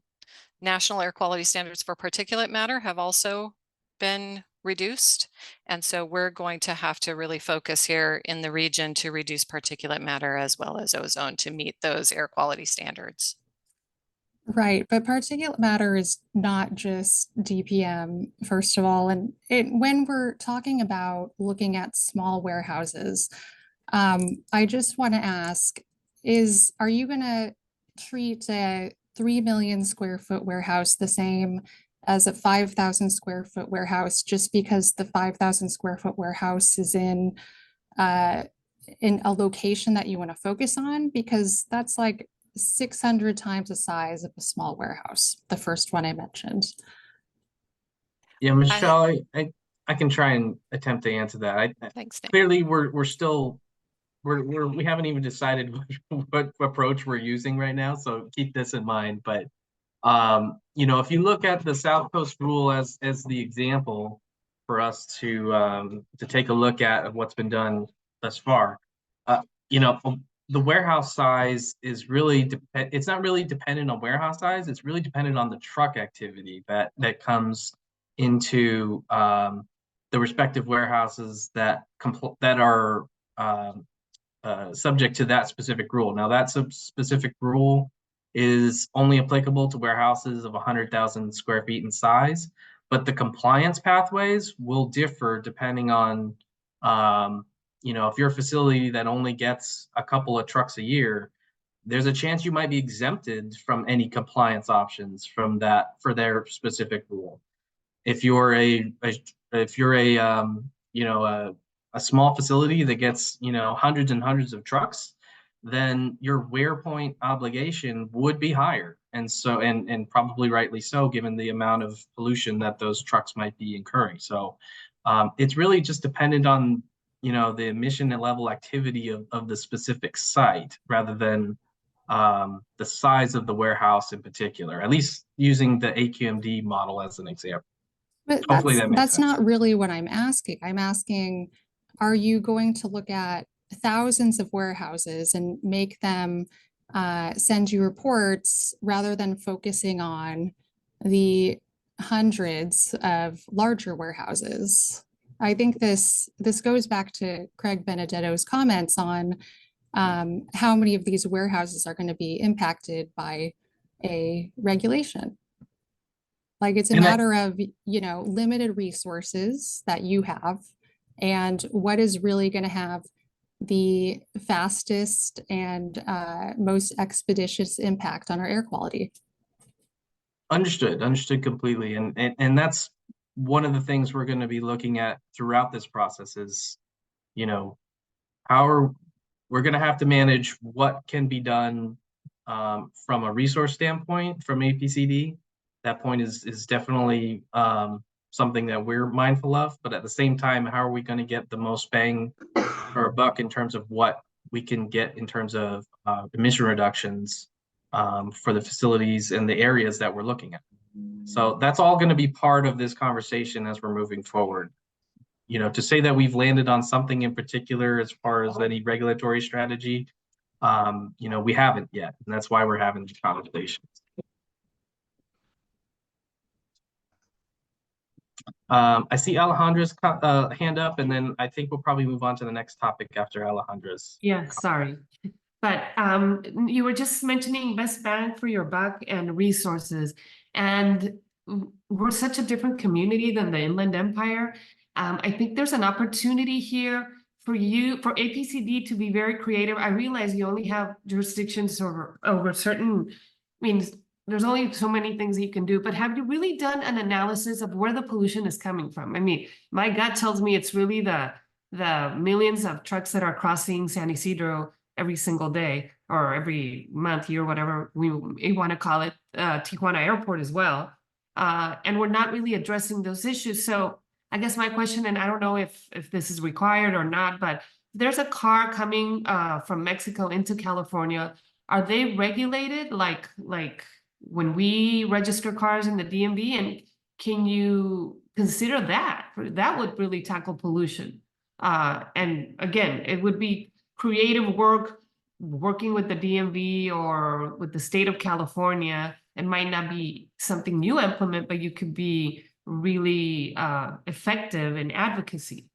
national air quality standards for particulate matter have also been reduced. And so we're going to have to really focus here in the region to reduce particulate matter as well as ozone to meet those air quality standards. Right, but particulate matter is not just DPM, first of all. And when we're talking about looking at small warehouses, I just want to ask, are you going to treat a 3 million square foot warehouse the same as a 5,000 square foot warehouse just because the 5,000 square foot warehouse is in a location that you want to focus on? Because that's like 600 times the size of a small warehouse, the first one I mentioned. Yeah, Michelle, I can try and attempt to answer that. Thanks, Nick. Clearly, we haven't even decided what approach we're using right now, so keep this in mind. But you know, if you look at the South Coast rule as the example for us to take a look at what's been done thus far, you know, the warehouse size is really it's not really dependent on warehouse size. It's really dependent on the truck activity that comes into the respective warehouses that are subject to that specific rule. Now, that specific rule is only applicable to warehouses of 100,000 square feet in size, but the compliance pathways will differ depending on you know, if you're a facility that only gets a couple of trucks a year, there's a chance you might be exempted from any compliance options from that for their specific rule. If you're a you know, a small facility that gets, you know, hundreds and hundreds of trucks, then your wear point obligation would be higher. And so, and probably rightly so, given the amount of pollution that those trucks might be incurring. So it's really just dependent on, you know, the emission level activity of the specific site rather than the size of the warehouse in particular, at least using the AQMD model as an example. But hopefully that makes that's sense. not really what I'm asking. I'm asking, are you going to look at thousands of warehouses and make them send you reports rather than focusing on the hundreds of larger warehouses? I think this goes back to Craig Benedetto's comments on how many of these warehouses are going to be impacted by a regulation. Like it's a matter of, you know, limited resources that you have and what is really going to have the fastest and most expeditious impact on our air quality. Understood completely. And that's one of the things we're going to be looking at throughout this process is, you know, we're going to have to manage what can be done from a resource standpoint from APCD. That point is definitely something that we're mindful of, but at the same time, how are we going to get the most bang for a buck in terms of what we can get in terms of emission reductions for the facilities and the areas that we're looking at. So that's all going to be part of this conversation as we're moving forward. You know, to say that we've landed on something in particular as far as any regulatory strategy, You know, we haven't yet, and that's why we're having these conversations. I see Alejandra's hand up, and then I think we'll probably move on to the next topic after Alejandra's. Yeah, sorry. But you were just mentioning best bang for your buck and resources. And we're such a different community than the Inland Empire. I think there's an opportunity here for APCD to be very creative. I realize you only have jurisdictions over certain, there's only so many things you can do, but have you really done an analysis of where the pollution is coming from? I mean, my gut tells me it's really the millions of trucks that are crossing San Isidro every single day or every month, year, whatever we want to call it, Tijuana Airport as well. And we're not really addressing those issues. So I guess my question, and I don't know if this is required or not, but there's a car coming from Mexico into California. Are they regulated like when we register cars in the DMV? And can you consider that? That would really tackle pollution. And again, it would be creative work, working with the DMV or with the state of California. It might not be something you implement, but you could be really effective in advocacy.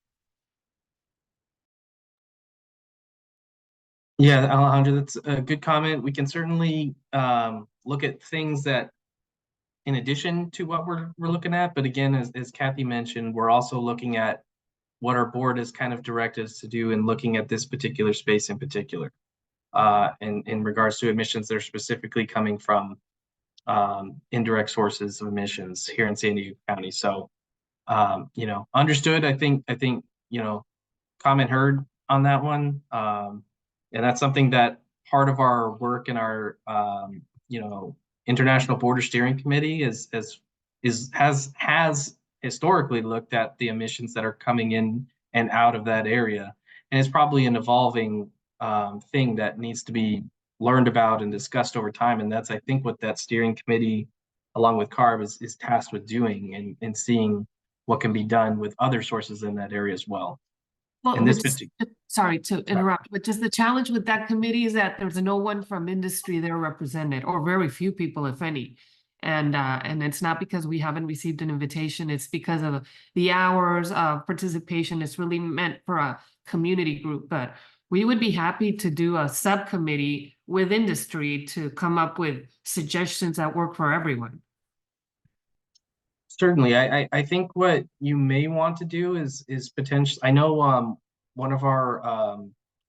Yeah, Alejandra, that's a good comment. We can certainly look at things that in addition to what we're looking at, but again, as Kathy mentioned, we're also looking at what our board has kind of directed us to do in looking at this particular space in particular. And in regards to emissions, they're specifically coming from indirect sources of emissions here in San Diego County. So, you know, understood. I think, you know, comment heard on that one. And that's something that part of our work in our, you know, International Border Steering Committee has historically looked at the emissions that are coming in and out of that area. And it's probably an evolving thing that needs to be learned about and discussed over time. And that's, I think, what that steering committee, along with CARB, is tasked with doing and seeing what can be done with other sources in that area as well. Well, sorry to interrupt, but just the challenge with that committee is that there's no one from industry there represented, or very few people, if any. And it's not because we haven't received an invitation, it's because of the hours of participation. It's really meant for a community group, but we would be happy to do a subcommittee with industry to come up with suggestions that work for everyone. Certainly, I think what you may want to do is potentially, I know one of our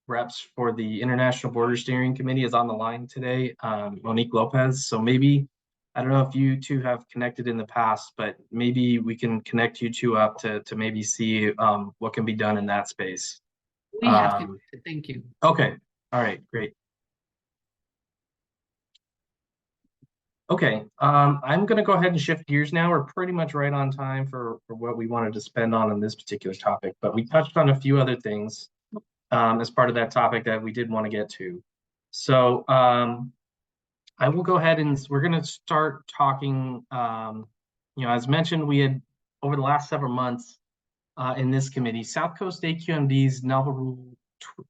reps for the International Border Steering Committee is on the line today, Monique Lopez. So maybe, I don't know if you two have connected in the past, but maybe we can connect you two up to maybe see what can be done in that space. We have to. Thank you. Okay. All right. Great. Okay. I'm going to go ahead and shift gears now. We're pretty much right on time for what we wanted to spend on this particular topic, but we touched on a few other things as part of that topic that we did want to get to. So I will go ahead and we're going to start talking. You know, as mentioned, we had over the last several months in this committee, South Coast AQMD's novel rule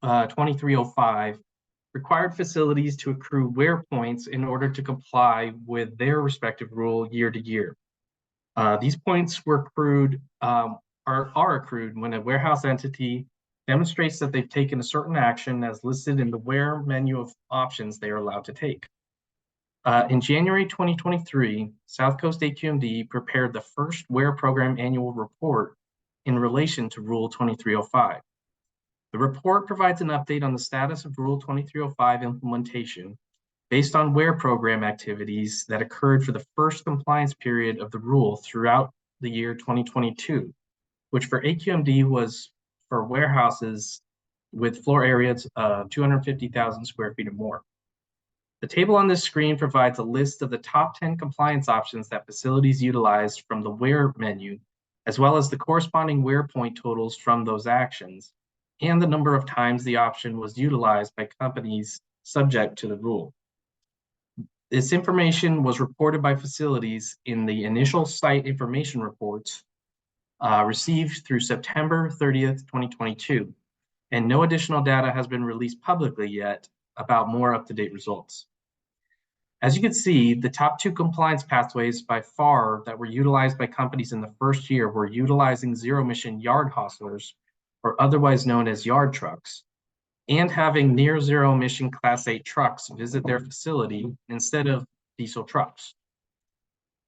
2305 required facilities to accrue wear points in order to comply with their respective rule year to year. These points were accrued, are accrued when a warehouse entity demonstrates that they've taken a certain action as listed in the wear menu of options they are allowed to take. In January 2023, South Coast AQMD prepared the first wear program annual report in relation to Rule 2305. The report provides an update on the status of Rule 2305 implementation based on wear program activities that occurred for the first compliance period of the rule throughout the year 2022, which for AQMD was for warehouses with floor areas of 250,000 square feet or more. The table on this screen provides a list of the top 10 compliance options that facilities utilized from the wear menu, as well as the corresponding wear point totals from those actions, and the number of times the option was utilized by companies subject to the rule. This information was reported by facilities in the initial site information reports received through September 30th, 2022, and no additional data has been released publicly yet about more up-to-date results. As you can see, the top 2 compliance pathways by far that were utilized by companies in the first year were utilizing zero-emission yard hustlers, or otherwise known as yard trucks, and having near zero-emission Class 8 trucks visit their facility instead of diesel trucks.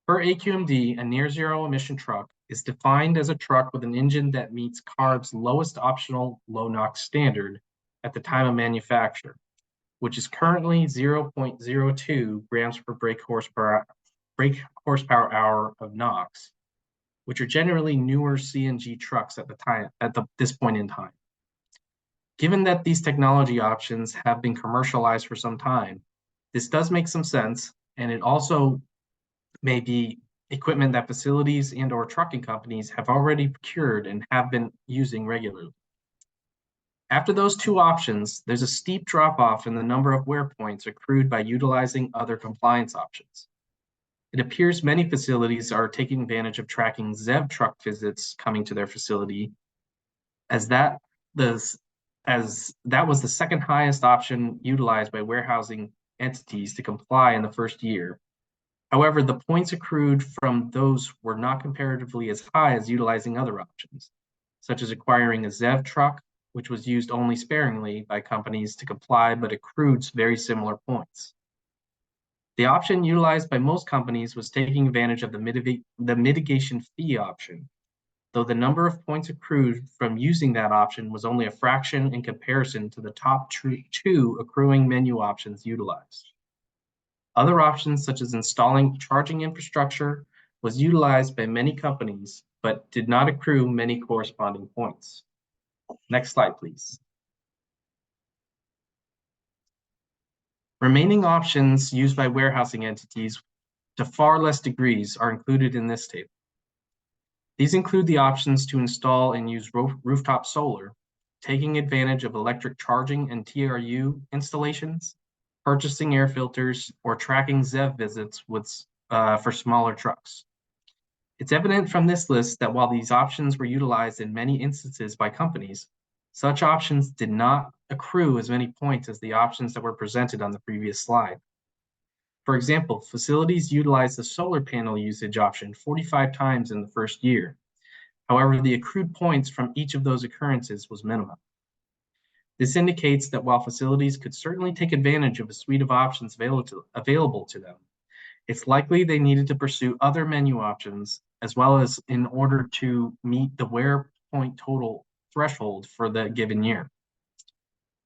Per AQMD, a near zero-emission truck is defined as a truck with an engine that meets CARB's lowest optional low NOx standard at the time of manufacture, which is currently 0.02 grams per brake horsepower hour of NOx, which are generally newer CNG trucks at this point in time. Given that these technology options have been commercialized for some time, this does make some sense, and it also may be equipment that facilities and or trucking companies have already procured and have been using regularly. After those 2 options, there's a steep drop-off in the number of wear points accrued by utilizing other compliance options. It appears many facilities are taking advantage of tracking ZEV truck visits coming to their facility, as that was the second highest option utilized by warehousing entities to comply in the first year. However, the points accrued from those were not comparatively as high as utilizing other options, such as acquiring a ZEV truck, which was used only sparingly by companies to comply but accrued very similar points. The option utilized by most companies was taking advantage of the mitigation fee option, though the number of points accrued from using that option was only a fraction in comparison to the top 2 accruing menu options utilized. Other options, such as installing charging infrastructure, was utilized by many companies, but did not accrue many corresponding points. Next slide, please. Remaining options used by warehousing entities to far less degrees are included in this table. These include the options to install and use rooftop solar, taking advantage of electric charging and TRU installations, purchasing air filters, or tracking ZEV visits for smaller trucks. It's evident from this list that while these options were utilized in many instances by companies, such options did not accrue as many points as the options that were presented on the previous slide. For example, facilities utilized the solar panel usage option 45 times in the first year. However, the accrued points from each of those occurrences was minimal. This indicates that while facilities could certainly take advantage of a suite of options available to them, it's likely they needed to pursue other menu options as well as in order to meet the wear point total threshold for the given year.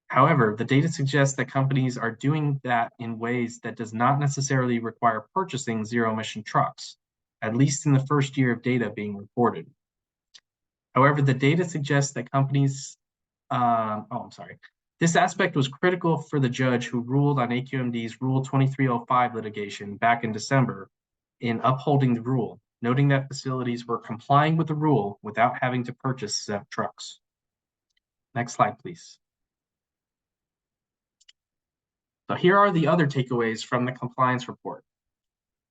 However, the data suggests that companies are doing that in ways that does not necessarily require purchasing zero-emission trucks, at least in the first year of data being reported. However, the data suggests that companies This aspect was critical for the judge who ruled on AQMD's Rule 2305 litigation back in December in upholding the rule, noting that facilities were complying with the rule without having to purchase ZEV trucks. Next slide, please. So here are the other takeaways from the compliance report.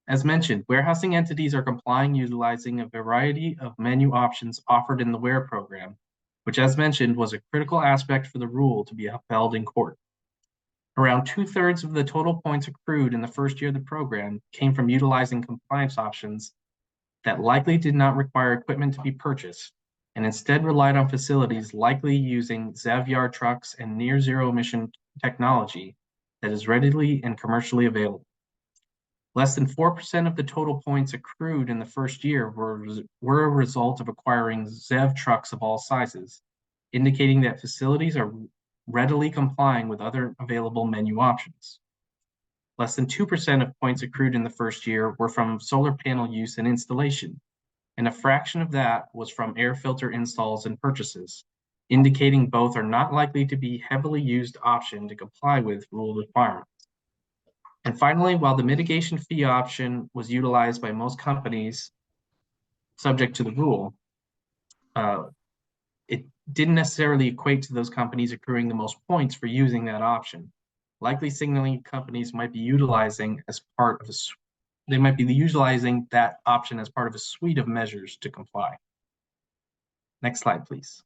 As mentioned, warehousing entities are complying utilizing a variety of menu options offered in the WARE program, which as mentioned was a critical aspect for the rule to be upheld in court. Around 2/3 of the total points accrued in the first year of the program came from utilizing compliance options that likely did not require equipment to be purchased and instead relied on facilities likely using ZEV yard trucks and near zero emission technology that is readily and commercially available. Less than 4% of the total points accrued in the first year were a result of acquiring ZEV trucks of all sizes, indicating that facilities are readily complying with other available menu options. Less than 2% of points accrued in the first year were from solar panel use and installation, and a fraction of that was from air filter installs and purchases, indicating both are not likely to be heavily used option to comply with rule requirements. And finally, while the mitigation fee option was utilized by most companies subject to the rule, it didn't necessarily equate to those companies accruing the most points for using that option, likely signaling companies might be utilizing as part of utilizing that option as part of a suite of measures to comply. Next slide, please.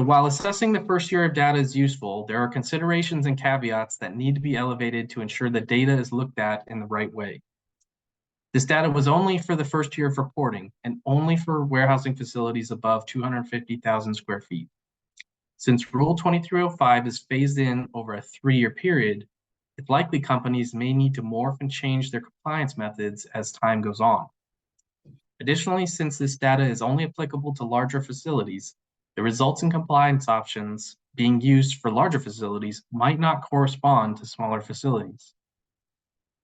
So while assessing the first year of data is useful, there are considerations and caveats that need to be elevated to ensure the data is looked at in the right way. This data was only for the first year of reporting and only for warehousing facilities above 250,000 square feet. Since Rule 2305 is phased in over a 3-year period, it's likely companies may need to morph and change their compliance methods as time goes on. Additionally, since this data is only applicable to larger facilities, the results in compliance options being used for larger facilities might not correspond to smaller facilities.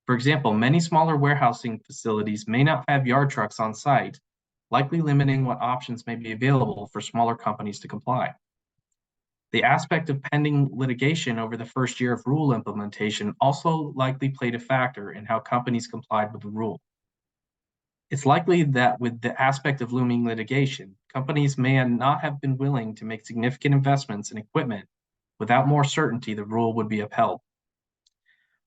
For example, many smaller warehousing facilities may not have yard trucks on site, likely limiting what options may be available for smaller companies to comply. The aspect of pending litigation over the first year of rule implementation also likely played a factor in how companies complied with the rule. It's likely that with the aspect of looming litigation, companies may not have been willing to make significant investments in equipment without more certainty the rule would be upheld.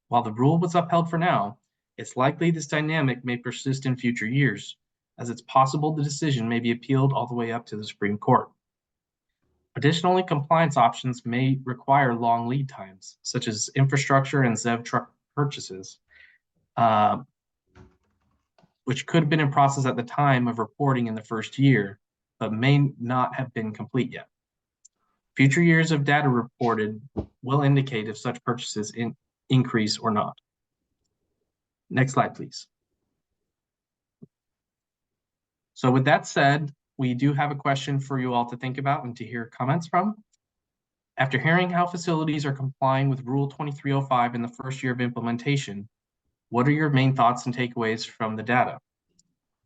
While the rule was upheld for now, it's likely this dynamic may persist in future years, as it's possible the decision may be appealed all the way up to the Supreme Court. Additionally, compliance options may require long lead times, such as infrastructure and ZEV truck purchases, which could have been in process at the time of reporting in the first year, but may not have been complete yet. Future years of data reported will indicate if such purchases increase or not. Next slide, please. So with that said, we do have a question for you all to think about and to hear comments from. After hearing how facilities are complying with Rule 2305 in the first year of implementation, what are your main thoughts and takeaways from the data?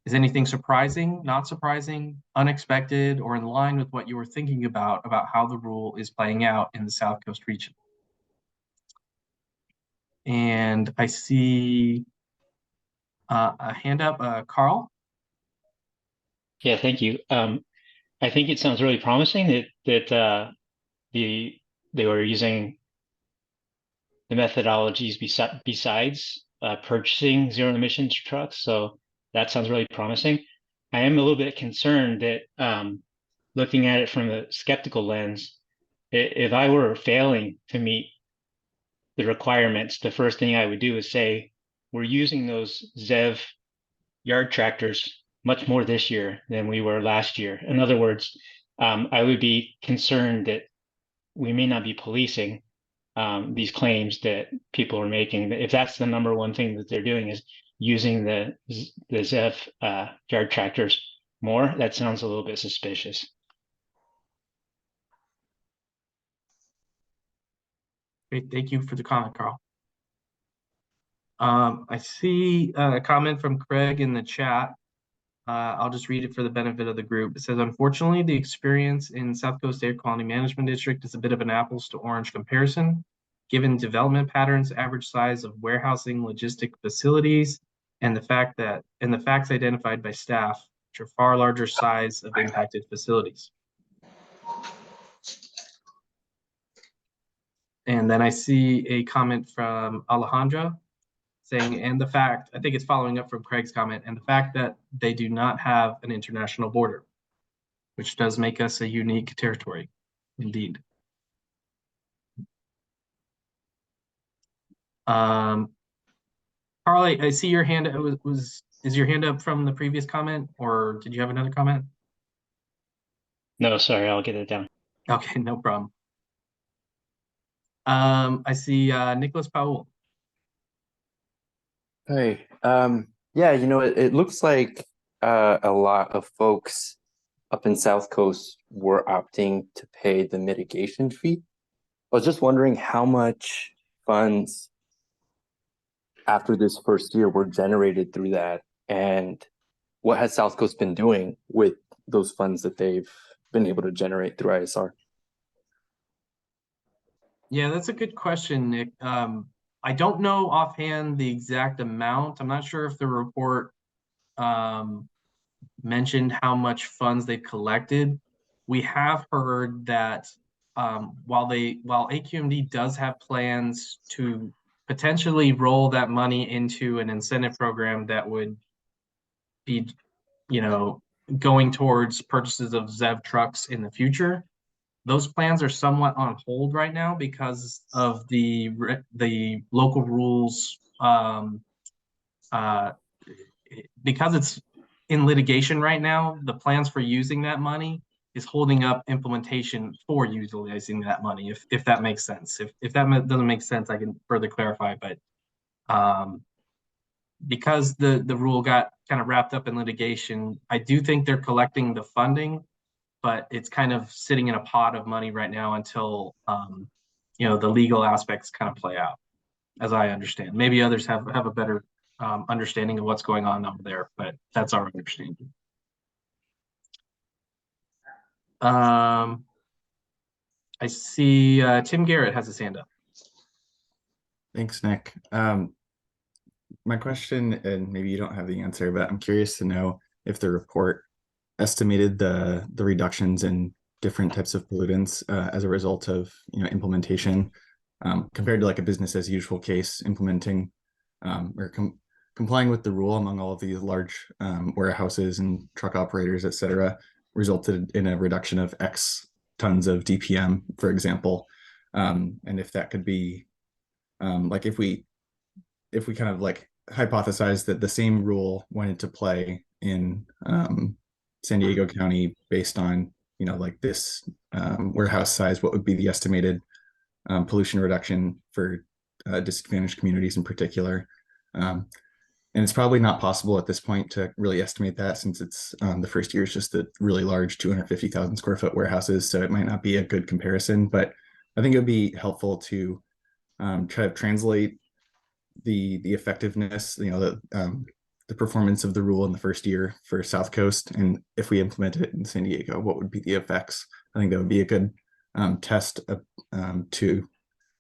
Is anything surprising, not surprising, unexpected, or in line with what you were thinking about how the rule is playing out in the South Coast region? And I see a hand up, Carl. Yeah, thank you. I think it sounds really promising that they were using the methodologies besides purchasing zero emissions trucks. So that sounds really promising. I am a little bit concerned that looking at it from a skeptical lens, if I were failing to meet the requirements, the first thing I would do is say, we're using those ZEV yard tractors much more this year than we were last year. In other words, I would be concerned that we may not be policing these claims that people are making. If that's the number one thing that they're doing is using the ZEV yard tractors more, that sounds a little bit suspicious. Great, thank you for the comment, Carl. I see a comment from Craig in the chat. I'll just read it for the benefit of the group. It says, unfortunately, the experience in South Coast Air Quality Management District is a bit of an apples to orange comparison, given development patterns, average size of warehousing logistic facilities, and the facts identified by staff, which are far larger size of impacted facilities. And then I see a comment from Alejandra saying, and the fact, I think it's following up from Craig's comment, and the fact that they do not have an international border, which does make us a unique territory, indeed. Carl, I see your hand. Is your hand up from the previous comment, or did you have another comment? No, sorry, I'll get it down. Okay, no problem. I see Nicholas Powell. Hey, yeah, it looks like a lot of folks up in South Coast were opting to pay the mitigation fee. I was just wondering how much funds after this first year were generated through that, and what has South Coast been doing with those funds that they've been able to generate through ISR? Yeah, that's a good question, Nick. I don't know offhand the exact amount. I'm not sure if the report mentioned how much funds they've collected. We have heard that while AQMD does have plans to potentially roll that money into an incentive program that would be, going towards purchases of ZEV trucks in the future, those plans are somewhat on hold right now because of the local rules. Because it's in litigation right now, the plans for using that money is holding up implementation for utilizing that money, if that makes sense. If that doesn't make sense, I can further clarify, but because the rule got kind of wrapped up in litigation, I do think they're collecting the funding, but it's kind of sitting in a pot of money right now until the legal aspects kind of play out, as I understand. Maybe others have a better understanding of what's going on over there, but that's our understanding. I see Tim Garrett has his hand up. Thanks, Nick. My question, and maybe you don't have the answer, but I'm curious to know if the report estimated the reductions in different types of pollutants as a result of implementation compared to like a business as usual case implementing or complying with the rule among all of these large warehouses and truck operators, et cetera, resulted in a reduction of X tons of DPM, for example. And if that could be like if we kind of like hypothesize that the same rule went into play in San Diego County based on like this warehouse size, what would be the estimated pollution reduction for disadvantaged communities in particular? And it's probably not possible at this point to really estimate that, since it's the first year is just the really large 250,000 square foot warehouses. So it might not be a good comparison, but I think it would be helpful to try to translate the effectiveness, the performance of the rule in the first year for South Coast. And if we implement it in San Diego, what would be the effects? I think that would be a good test to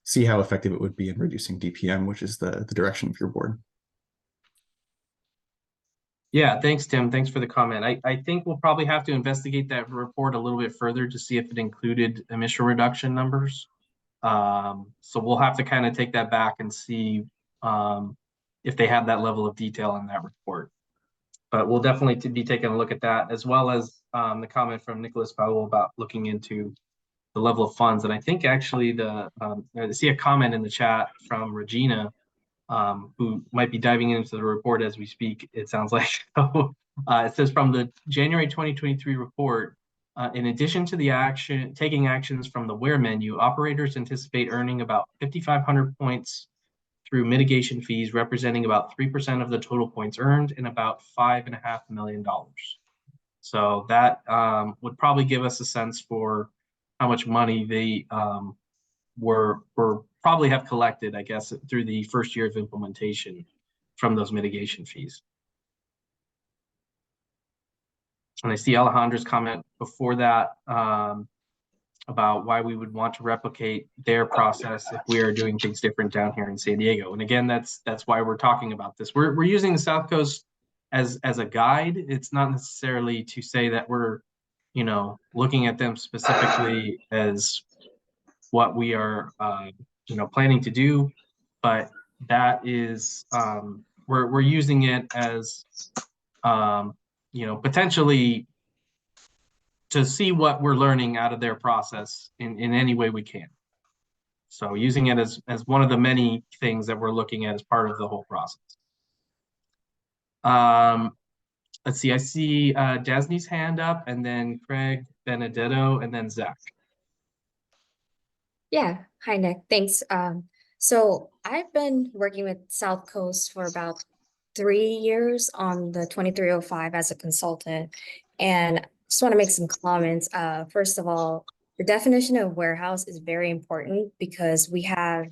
see how effective it would be in reducing DPM, which is the direction of your board. Yeah, thanks, Tim. Thanks for the comment. I think we'll probably have to investigate that report a little bit further to see if it included emission reduction numbers. So we'll have to kind of take that back and see if they have that level of detail in that report. But we'll definitely be taking a look at that, as well as the comment from Nicholas Powell about looking into the level of funds. And I think actually I see a comment in the chat from Regina, who might be diving into the report as we speak, it sounds like. So, it says from the January 2023 report, in addition to the taking actions from the where menu, operators anticipate earning about 5,500 points through mitigation fees, representing about 3% of the total points earned and about $5.5 million. So that would probably give us a sense for how much money they were probably have collected, I guess, through the first year of implementation from those mitigation fees. And I see Alejandra's comment before that about why we would want to replicate their process if we are doing things different down here in San Diego. And again, that's why we're talking about this. We're using the South Coast as a guide. It's not necessarily to say that we're looking at them specifically as what we are planning to do, but that is we're using it as potentially to see what we're learning out of their process in any way we can. So using it as one of the many things that we're looking at as part of the whole process. Let's see, I see Jasny's hand up, and then Craig Benedetto, and then Zach. Yeah, hi Nick, thanks. So I've been working with South Coast for about 3 years on the 2305 as a consultant, and just want to make some comments. First of all, the definition of warehouse is very important because we have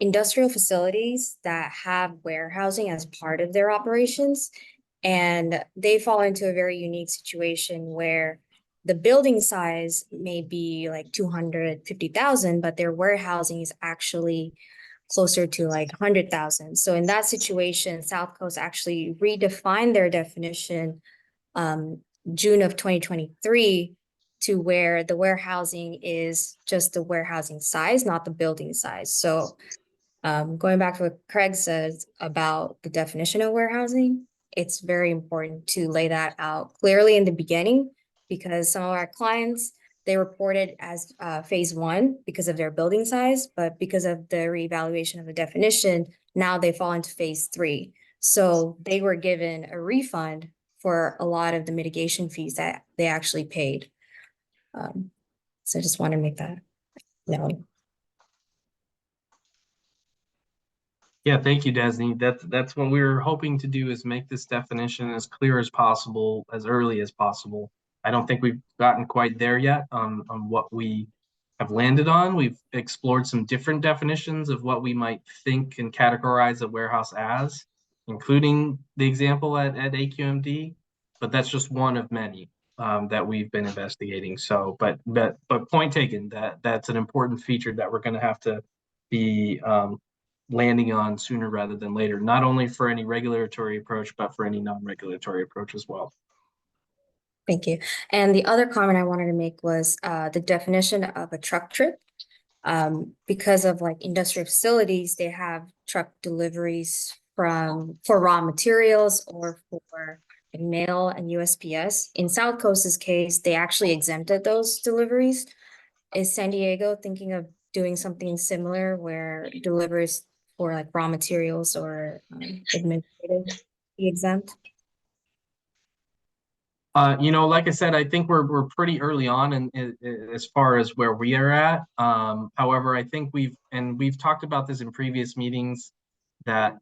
industrial facilities that have warehousing as part of their operations, and they fall into a very unique situation where the building size may be like 250,000, but their warehousing is actually closer to like 100,000. So in that situation, South Coast actually redefined their definition June of 2023 to where the warehousing is just the warehousing size, not the building size. So going back to what Craig says about the definition of warehousing, it's very important to lay that out clearly in the beginning, because some of our clients they reported as phase 1 because of their building size, but because of the reevaluation of the definition, now they fall into phase 3. So they were given a refund for a lot of the mitigation fees that they actually paid. So I just want to make that known. Yeah, thank you, Desney. That's what we were hoping to do, is make this definition as clear as possible, as early as possible. I don't think we've gotten quite there yet on what we have landed on. We've explored some different definitions of what we might think and categorize a warehouse as, including the example at AQMD, but that's just one of many that we've been investigating. So, but point taken, that's an important feature that we're going to have to be landing on sooner rather than later, not only for any regulatory approach, but for any non-regulatory approach as well. Thank you. And the other comment I wanted to make was the definition of a truck trip. Because of like industrial facilities, they have truck deliveries for raw materials or for mail and USPS. In South Coast's case, they actually exempted those deliveries. Is San Diego thinking of doing something similar where deliveries for like raw materials or administrative be exempt? Like I said, I think we're pretty early on in as far as where we are at. However, I think we've talked about this in previous meetings that,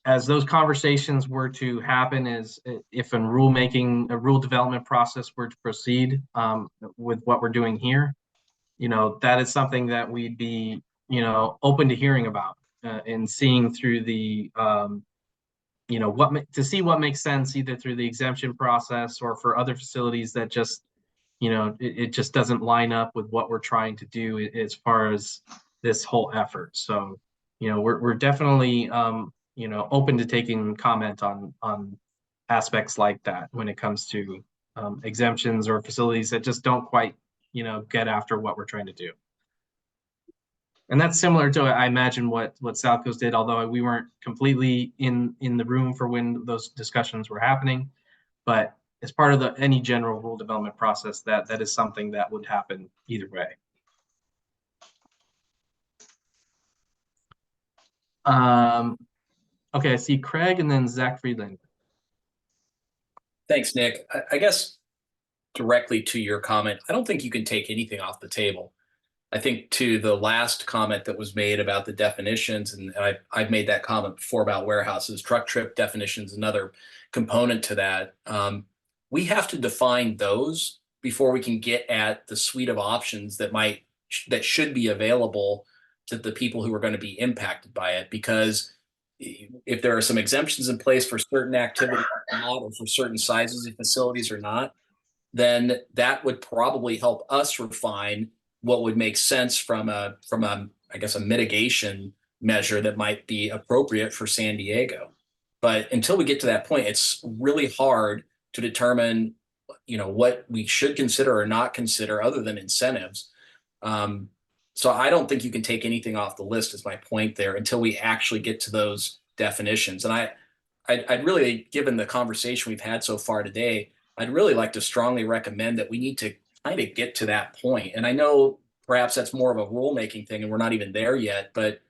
as those conversations were to happen, is if a rule development process were to proceed with what we're doing here, that is something that we'd be, open to hearing about and seeing through the to see what makes sense either through the exemption process or for other facilities that just, it just doesn't line up with what we're trying to do as far as this whole effort. So, we're definitely, open to taking comment on aspects like that when it comes to exemptions or facilities that just don't quite, get after what we're trying to do. And that's similar to, I imagine, what South Coast did, although we weren't completely in the room for when those discussions were happening. But as part of any general rule development process, that is something that would happen either way. Okay, I see Craig and then Zach Friedland. Thanks, Nick. I guess directly to your comment, I don't think you can take anything off the table. I think to the last comment that was made about the definitions, and I've made that comment before about warehouses, truck trip definitions, another component to that. We have to define those before we can get at the suite of options that should be available to the people who are going to be impacted by it. Because if there are some exemptions in place for certain activities or not, or for certain sizes of facilities or not, then that would probably help us refine what would make sense from a I guess a mitigation measure that might be appropriate for San Diego. But until we get to that point, it's really hard to determine, what we should consider or not consider other than incentives. So I don't think you can take anything off the list, is my point there, until we actually get to those definitions. And I'd really, given the conversation we've had so far today, I'd really like to strongly recommend that we need to kind of get to that point. And I know perhaps that's more of a rulemaking thing and we're not even there yet, but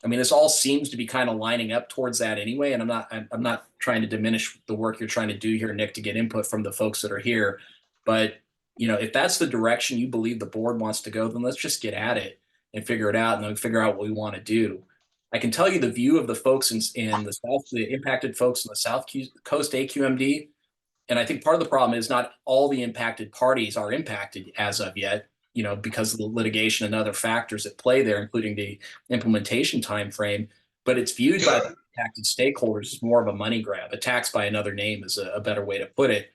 I mean, this all seems to be kind of lining up towards that anyway. And I'm not trying to diminish the work you're trying to do here, Nick, to get input from the folks that are here. But, if that's the direction you believe the board wants to go, then let's just get at it and figure it out and then figure out what we want to do. I can tell you the view of the folks in the South, the impacted folks in the South Coast AQMD. And I think part of the problem is not all the impacted parties are impacted as of yet, because of the litigation and other factors at play there, including the implementation timeframe. But it's viewed by the impacted stakeholders as more of a money grab. A tax by another name is a better way to put it,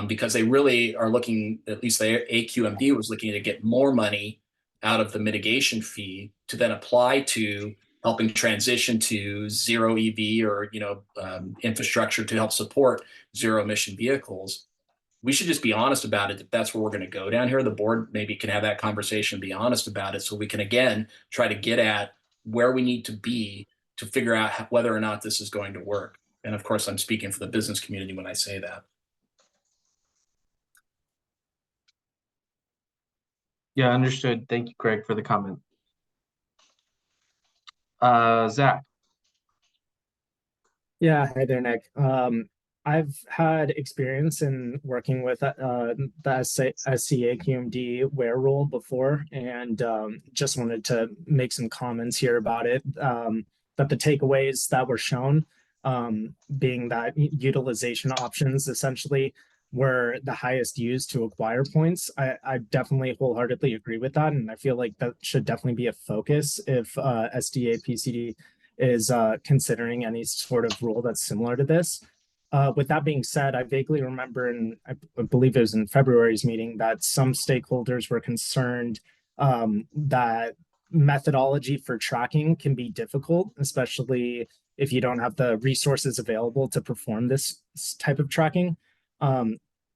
because they really are looking, at least the AQMD was looking to get more money out of the mitigation fee to then apply to helping transition to zero EV or infrastructure to help support zero emission vehicles. We should just be honest about it. If that's where we're going to go down here, the board maybe can have that conversation and be honest about it, so we can again try to get at where we need to be to figure out whether or not this is going to work. And of course, I'm speaking for the business community when I say that. Yeah, understood. Thank you, Craig, for the comment. Zach. Yeah, hi there, Nick. I've had experience in working with the SCA QMD wear rule before, and just wanted to make some comments here about it. That the takeaways that were shown, being that utilization options essentially were the highest used to acquire points. I definitely wholeheartedly agree with that, and I feel like that should definitely be a focus if SDA PCD is considering any sort of rule that's similar to this. With that being said, I vaguely remember, and I believe it was in February's meeting, that some stakeholders were concerned that methodology for tracking can be difficult, especially if you don't have the resources available to perform this type of tracking.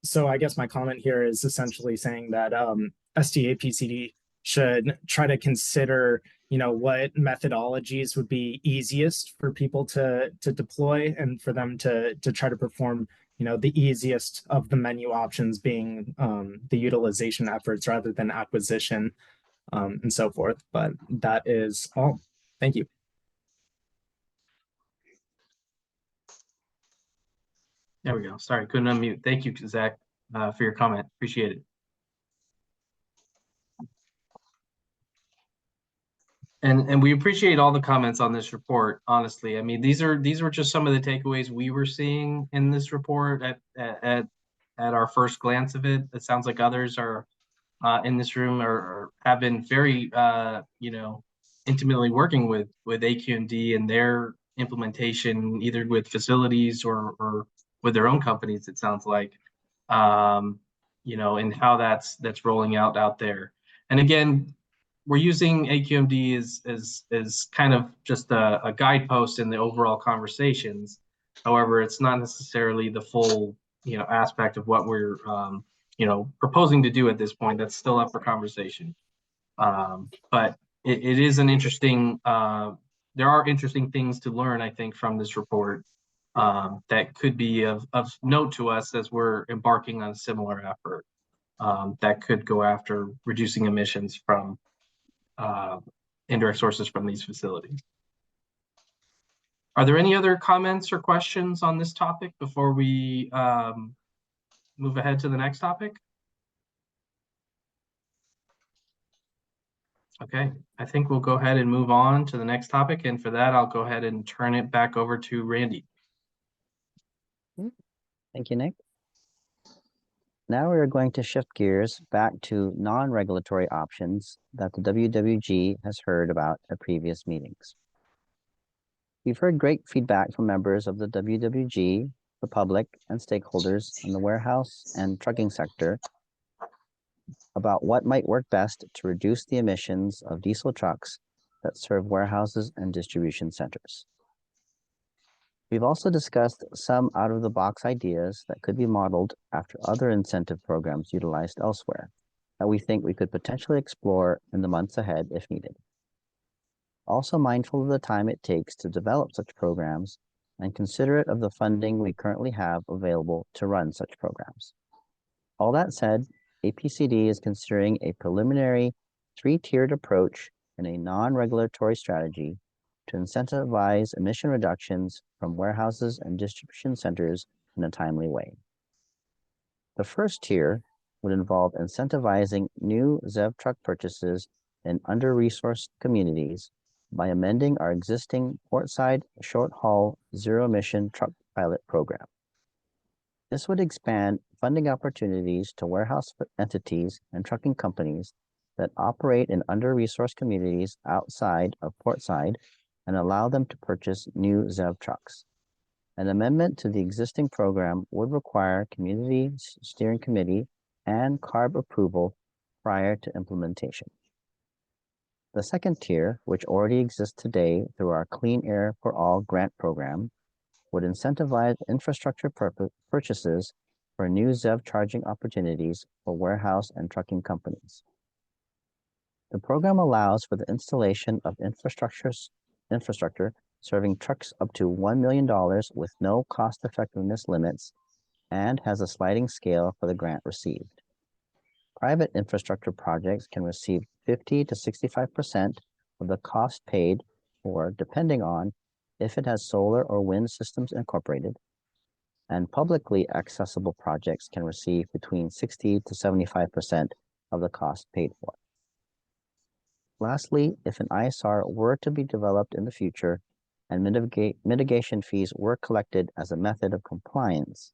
So I guess my comment here is essentially saying that SDA PCD should try to consider, what methodologies would be easiest for people to deploy and for them to try to perform, the easiest of the menu options being the utilization efforts rather than acquisition and so forth. But that is all. Thank you. There we go. Sorry, couldn't unmute. Thank you, Zach, for your comment. Appreciate it. And we appreciate all the comments on this report. Honestly, I mean, these were just some of the takeaways we were seeing in this report at our first glance of it. It sounds like others are in this room or have been very intimately working with AQMD and their implementation, either with facilities or with their own companies. It sounds like, and how that's rolling out there. And again, we're using AQMD as kind of just a guidepost in the overall conversations. However, it's not necessarily the full, aspect of what we're, proposing to do at this point. That's still up for conversation. But it is an interesting, there are interesting things to learn, I think, from this report that could be of note to us as we're embarking on a similar effort that could go after reducing emissions from indirect sources from these facilities. Are there any other comments or questions on this topic before we move ahead to the next topic? Okay, I think we'll go ahead and move on to the next topic. And for that, I'll go ahead and turn it back over to Randy. Thank you, Nick. Now we are going to shift gears back to non-regulatory options that the WWG has heard about at previous meetings. We've heard great feedback from members of the WWG, the public, and stakeholders in the warehouse and trucking sector about what might work best to reduce the emissions of diesel trucks that serve warehouses and distribution centers. We've also discussed some out-of-the-box ideas that could be modeled after other incentive programs utilized elsewhere that we think we could potentially explore in the months ahead if needed. Also mindful of the time it takes to develop such programs and considerate of the funding we currently have available to run such programs. All that said, APCD is considering a preliminary 3-tiered approach in a non-regulatory strategy to incentivize emission reductions from warehouses and distribution centers in a timely way. The first tier would involve incentivizing new ZEV truck purchases in under-resourced communities by amending our existing portside short-haul zero-emission truck pilot program. This would expand funding opportunities to warehouse entities and trucking companies that operate in under-resourced communities outside of portside and allow them to purchase new ZEV trucks. An amendment to the existing program would require Community Steering Committee and CARB approval prior to implementation. The second tier, which already exists today through our Clean Air for All grant program, would incentivize infrastructure purchases for new ZEV charging opportunities for warehouse and trucking companies. The program allows for the installation of infrastructure serving trucks up to $1 million with no cost effectiveness limits and has a sliding scale for the grant received. private infrastructure projects can receive 50 to 65% of the cost paid for, depending on if it has solar or wind systems incorporated, and publicly accessible projects can receive between 60 to 75% of the cost paid for. Lastly, if an ISR were to be developed in the future and mitigation fees were collected as a method of compliance,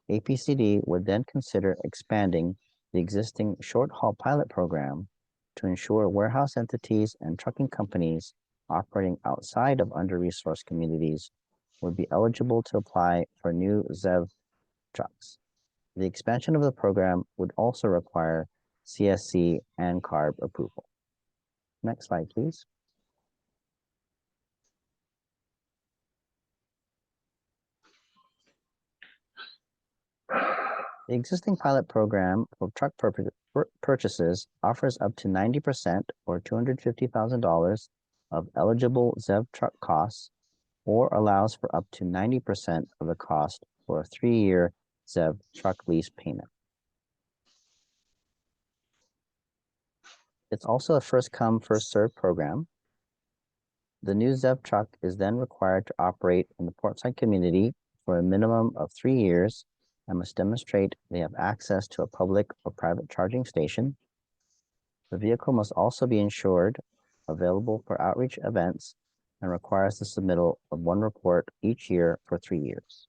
APCD would then consider expanding the existing short-haul pilot program to ensure warehouse entities and trucking companies operating outside of under-resourced communities would be eligible to apply for new ZEV trucks. The expansion of the program would also require CSC and CARB approval. Next slide, please. The existing pilot program for truck purchases offers up to 90% or $250,000 of eligible ZEV truck costs, or allows for up to 90% of the cost for a 3-year ZEV truck lease payment. It's also a first-come, first-served program. The new ZEV truck is then required to operate in the Portside community for a minimum of 3 years and must demonstrate they have access to a public or private charging station. The vehicle must also be insured, available for outreach events, and requires the submittal of 1 report each year for 3 years.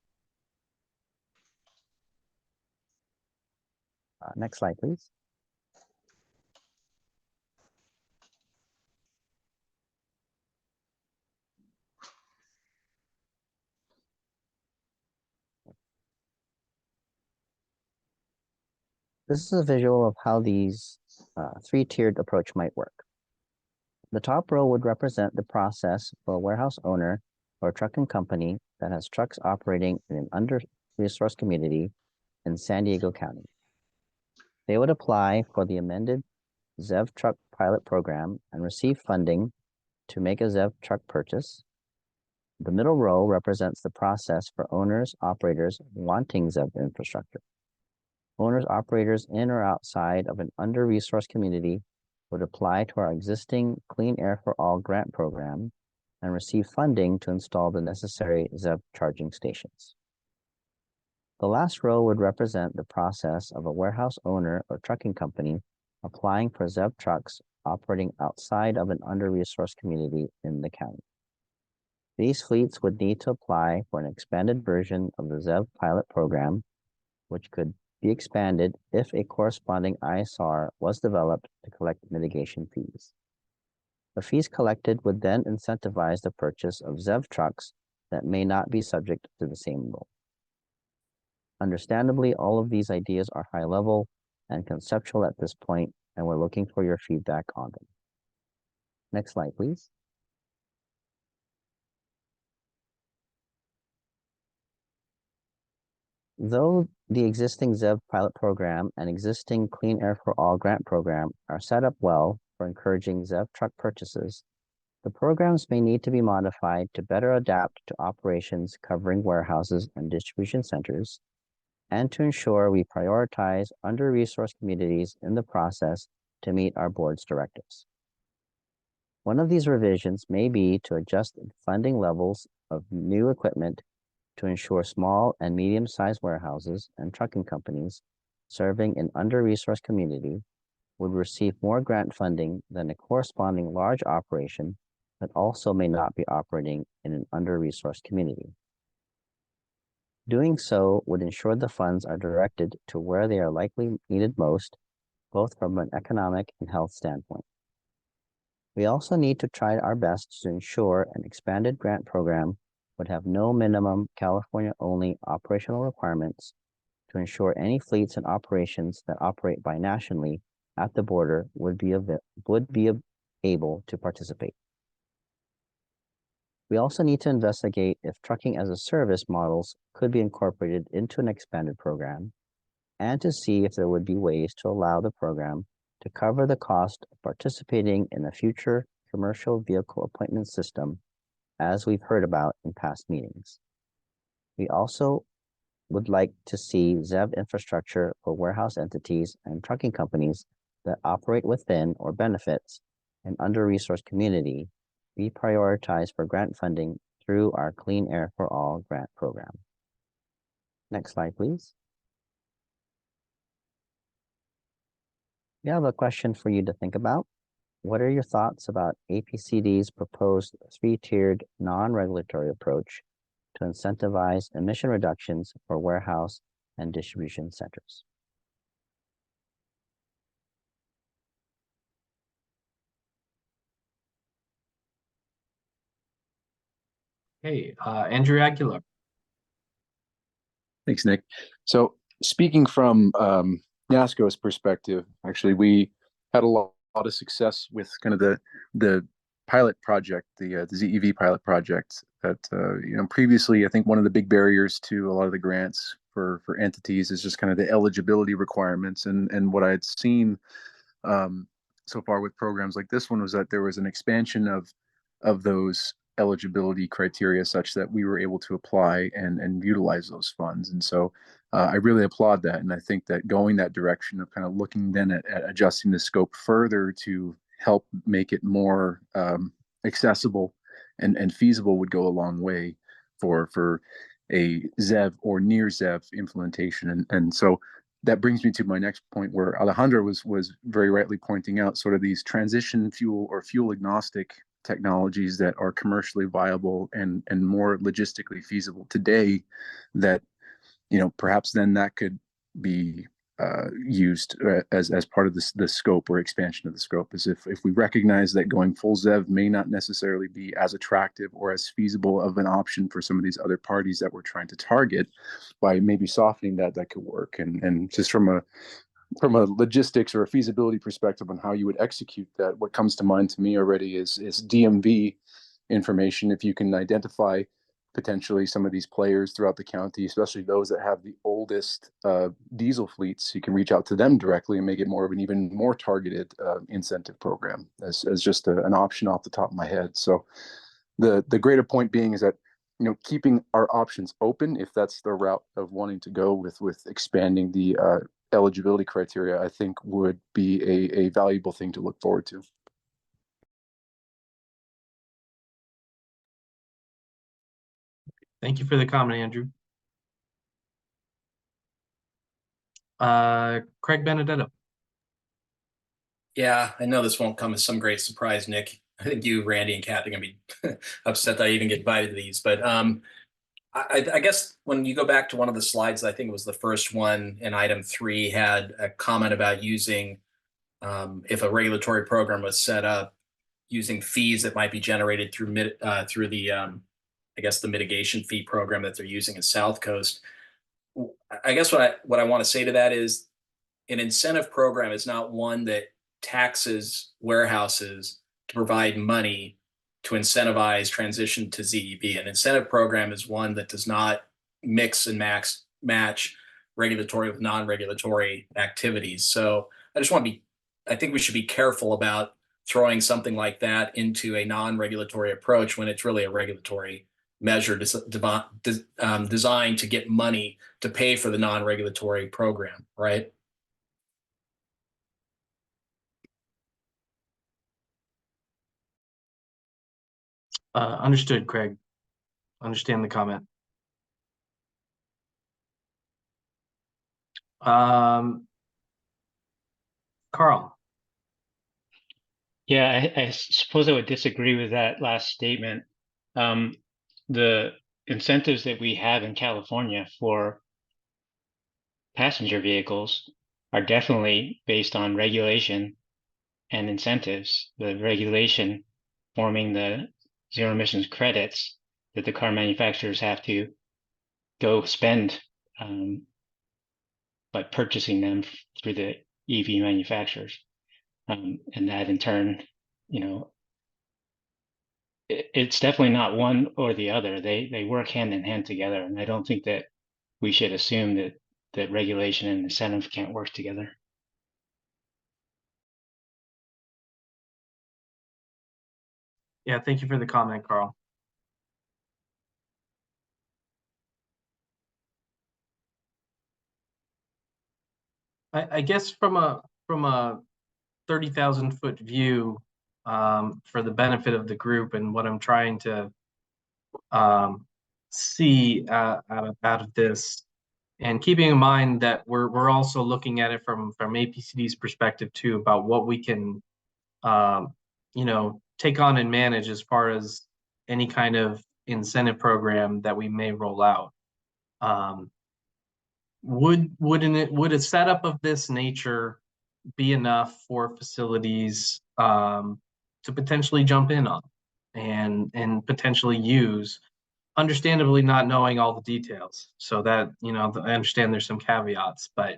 Next slide, please. This is a visual of how these 3-tiered approach might work. The top row would represent the process for a warehouse owner or a trucking company that has trucks operating in an under-resourced community in San Diego County. They would apply for the amended ZEV truck pilot program and receive funding to make a ZEV truck purchase. The middle row represents the process for owners, operators wanting ZEV infrastructure. Owners, operators in or outside of an under-resourced community would apply to our existing Clean Air for All grant program and receive funding to install the necessary ZEV charging stations. The last row would represent the process of a warehouse owner or trucking company applying for ZEV trucks operating outside of an under-resourced community in the county. These fleets would need to apply for an expanded version of the ZEV pilot program, which could be expanded if a corresponding ISR was developed to collect mitigation fees. The fees collected would then incentivize the purchase of ZEV trucks that may not be subject to the same rule. Understandably, all of these ideas are high level and conceptual at this point, and we're looking for your feedback on them. Next slide, please. Though the existing ZEV pilot program and existing Clean Air for All grant program are set up well for encouraging ZEV truck purchases, the programs may need to be modified to better adapt to operations covering warehouses and distribution centers, and to ensure we prioritize under-resourced communities in the process to meet our board's directives. One of these revisions may be to adjust funding levels of new equipment to ensure small and medium-sized warehouses and trucking companies serving an under-resourced community would receive more grant funding than a corresponding large operation that also may not be operating in an under-resourced community. Doing so would ensure the funds are directed to where they are likely needed most, both from an economic and health standpoint. We also need to try our best to ensure an expanded grant program would have no minimum California-only operational requirements to ensure any fleets and operations that operate binationally at the border would be able to participate. We also need to investigate if trucking as a service models could be incorporated into an expanded program, and to see if there would be ways to allow the program to cover the cost of participating in a future commercial vehicle appointment system, as we've heard about in past meetings. We also would like to see ZEV infrastructure for warehouse entities and trucking companies that operate within or benefits an under-resourced community be prioritized for grant funding through our Clean Air for All grant program. Next slide, please. We have a question for you to think about. What are your thoughts about APCD's proposed three-tiered non-regulatory approach to incentivize emission reductions for warehouse and distribution centers? Hey, Andrew Aguilar. Thanks, Nick. So speaking from NASCO's perspective, actually, we had a lot of success with kind of the pilot project, the ZEV pilot project that, previously, I think one of the big barriers to a lot of the grants for entities is just kind of the eligibility requirements. And what I had seen so far with programs like this one was that there was an expansion of those eligibility criteria such that we were able to apply and utilize those funds. And so I really applaud that. And I think that going that direction of kind of looking then at adjusting the scope further to help make it more accessible and feasible would go a long way for a ZEV or near ZEV implementation. And so that brings me to my next point, where Alejandra was very rightly pointing out sort of these transition fuel or fuel agnostic technologies that are commercially viable and more logistically feasible today, that perhaps then that could be used as part of the scope or expansion of the scope. Is if we recognize that going full ZEV may not necessarily be as attractive or as feasible of an option for some of these other parties that we're trying to target, by maybe softening that could work. And just from a logistics or a feasibility perspective on how you would execute that, what comes to mind to me already is DMV information. If you can identify potentially some of these players throughout the county, especially those that have the oldest diesel fleets, you can reach out to them directly and make it more of an even more targeted incentive program as just an option off the top of my head. So the greater point being is that keeping our options open, if that's the route of wanting to go with expanding the eligibility criteria, I think would be a valuable thing to look forward to. Thank you for the comment, Andrew. Craig Benedetto. Yeah, I know this won't come as some great surprise, Nick. I think you, Randy, and Kathy are gonna be upset that I even get invited to these. But I guess when you go back to one of the slides, I think it was the first one in item 3, had a comment about using, if a regulatory program was set up, using fees that might be generated through the I guess the mitigation fee program that they're using in South Coast. I guess what I want to say to that is, an incentive program is not one that taxes warehouses to provide money to incentivize transition to ZEB. An incentive program is one that does not mix and match regulatory with non-regulatory activities. So I think we should be careful about throwing something like that into a non-regulatory approach when it's really a regulatory measure designed to get money to pay for the non-regulatory program, right? Understood, Craig. Understand the comment. Carl. Yeah, I suppose I would disagree with that last statement. The incentives that we have in California for passenger vehicles are definitely based on regulation and incentives. The regulation forming the zero emissions credits that the car manufacturers have to go spend by purchasing them through the EV manufacturers. And that in turn, it's definitely not one or the other. They work hand in hand together. And I don't think that we should assume that regulation and incentive can't work together. Yeah, thank you for the comment, Carl. I guess from a 30,000-foot view, for the benefit of the group and what I'm trying to see out of this, and keeping in mind that we're also looking at it from APCD's perspective too, about what we can take on and manage as far as any kind of incentive program that we may roll out. Would a setup of this nature be enough for facilities to potentially jump in on and potentially use, understandably not knowing all the details? So that, I understand there's some caveats, but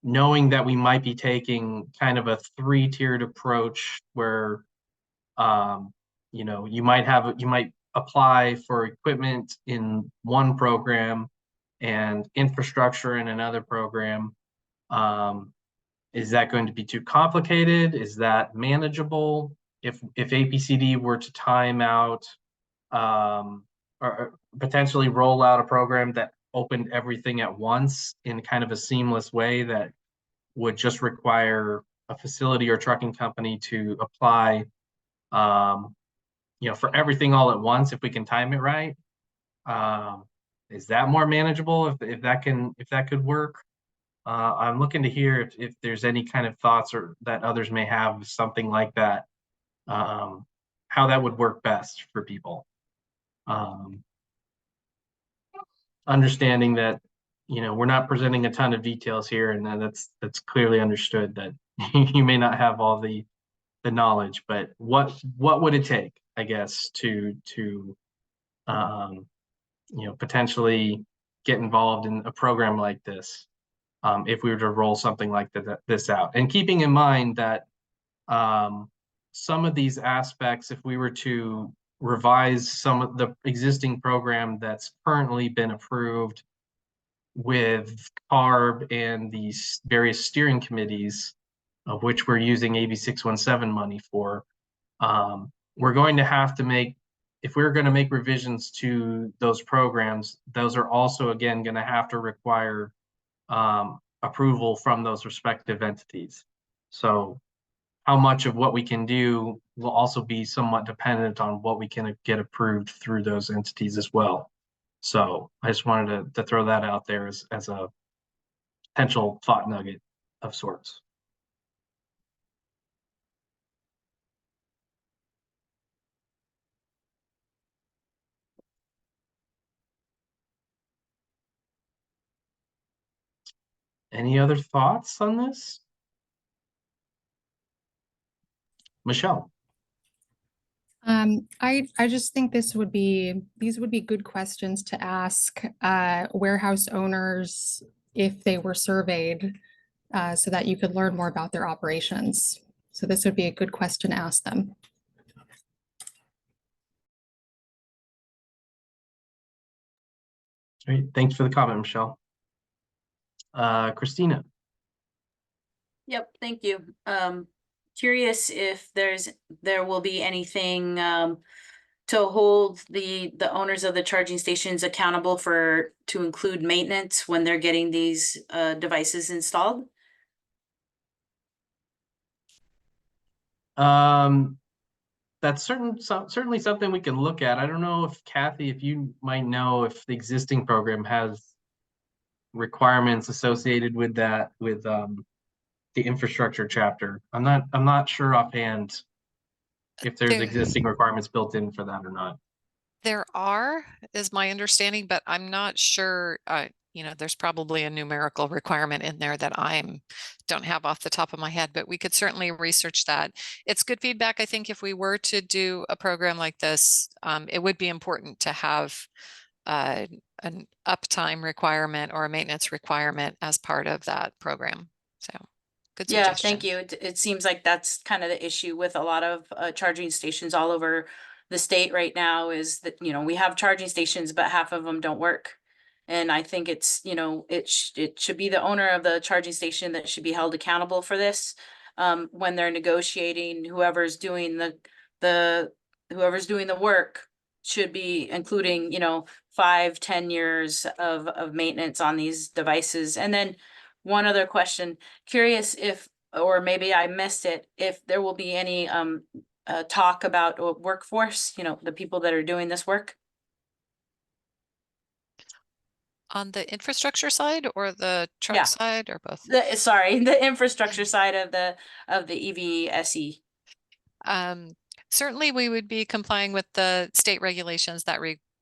knowing that we might be taking kind of a 3-tiered approach where you might apply for equipment in one program and infrastructure in another program. Is that going to be too complicated? Is that manageable? If APCD were to time out or potentially roll out a program that opened everything at once in kind of a seamless way that would just require a facility or trucking company to apply for everything all at once, if we can time it right, is that more manageable if that could work? I'm looking to hear if there's any kind of thoughts or that others may have something like that, how that would work best for people. Understanding that we're not presenting a ton of details here, and that's clearly understood that you may not have all the knowledge, but what would it take, I guess, to potentially get involved in a program like this, if we were to roll something like this out, and keeping in mind that some of these aspects, if we were to revise some of the existing program that's currently been approved with CARB and these various steering committees, of which we're using AB 617 money for, we're going to have to make, if we're going to make revisions to those programs, those are also, again, going to have to require approval from those respective entities. So how much of what we can do will also be somewhat dependent on what we can get approved through those entities as well. So I just wanted to throw that out there as a potential thought nugget of sorts. Any other thoughts on this? Michelle? I just think these would be good questions to ask warehouse owners if they were surveyed, so that you could learn more about their operations. So this would be a good question to ask them. Great, thanks for the comment, Michelle. Christina? Yep, thank you. Curious if there will be anything to hold the owners of the charging stations accountable to include maintenance when they're getting these devices installed? That's certainly something we can look at. I don't know if Kathy, if you might know if the existing program has requirements associated with that, with the infrastructure chapter. I'm not sure offhand if there's existing requirements built in for that or not. There is my understanding, but I'm not sure. There's probably a numerical requirement in there that don't have off the top of my head, but we could certainly research that. It's good feedback. I think if we were to do a program like this, it would be important to have an uptime requirement or a maintenance requirement as part of that program. So good suggestion. Yeah, thank you. It seems like that's kind of the issue with a lot of charging stations all over the state right now, is that, we have charging stations, but half of them don't work. And I think it's, it should be the owner of the charging station that should be held accountable for this, when they're negotiating. Whoever's doing the work should be including, 5-10 years of maintenance on these devices. And then one other question. Curious if, or maybe I missed it, if there will be any talk about workforce, you know, the people that are doing this work? On the infrastructure side or the truck Yeah. side or both? Sorry, the infrastructure side of the EVSE. Certainly we would be complying with the state regulations that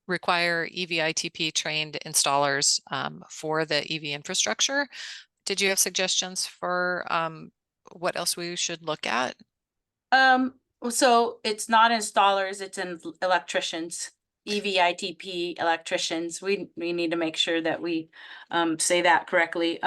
require EVITP trained installers for the EV infrastructure. Did you have suggestions for what else we should look at? So it's not installers, it's in electricians, EVITP electricians. We need to make sure that we say that correctly.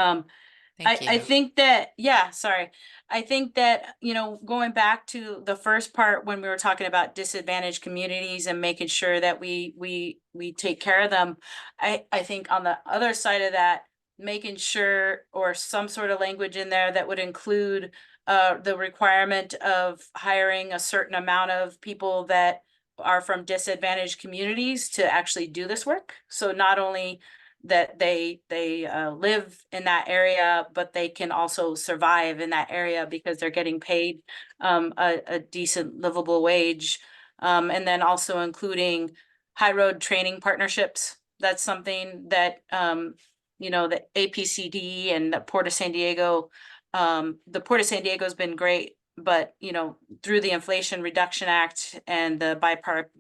I think that, yeah, sorry. I think that, you know, going back to the first part when we were talking about disadvantaged communities and making sure that we take care of them. I think on the other side of that, making sure or some sort of language in there that would include the requirement of hiring a certain amount of people that are from disadvantaged communities to actually do this work. So not only that they live in that area, but they can also survive in that area because they're getting paid a decent livable wage. And then also including high road training partnerships. That's something that, you know, the APCD and the Port of San Diego, the Port of San Diego has been great, but, you know, through the Inflation Reduction Act and the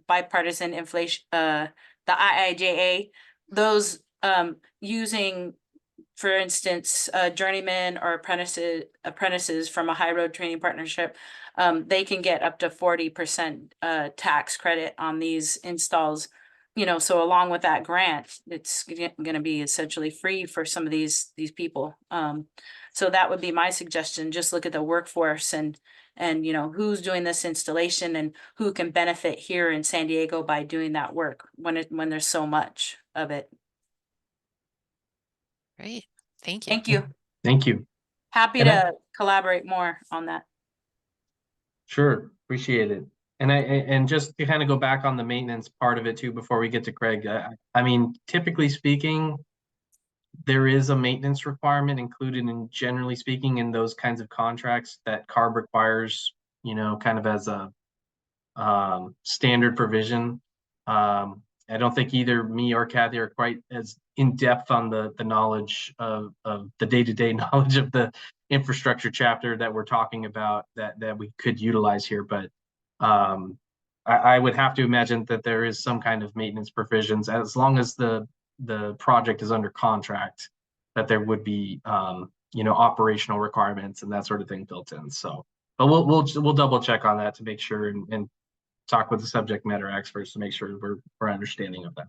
bipartisan inflation, the IIJA, those using, for instance, journeymen or apprentices from a high road training partnership, they can get up to 40% tax credit on these installs. You know, so along with that grant, it's going to be essentially free for some of these people. So that would be my suggestion. Just look at the workforce and you know, who's doing this installation and who can benefit here in San Diego by doing that work when there's so much of it. Great. Thank you. Thank you. Thank you. Happy And to collaborate more on that. Sure, appreciate it. And just to kind of go back on the maintenance part of it too, before we get to Craig, I mean, typically speaking, there is a maintenance requirement included in, generally speaking, in those kinds of contracts that CARB requires, you know, kind of as a standard provision. I don't think either me or Kathy are quite as in depth on the knowledge of the day-to-day knowledge of the infrastructure chapter that we're talking about that we could utilize here. But I would have to imagine that there is some kind of maintenance provisions as long as the project is under contract, that there would be you know, operational requirements and that sort of thing built in. So, but we'll double check on that to make sure and talk with the subject matter experts to make sure we're understanding of that.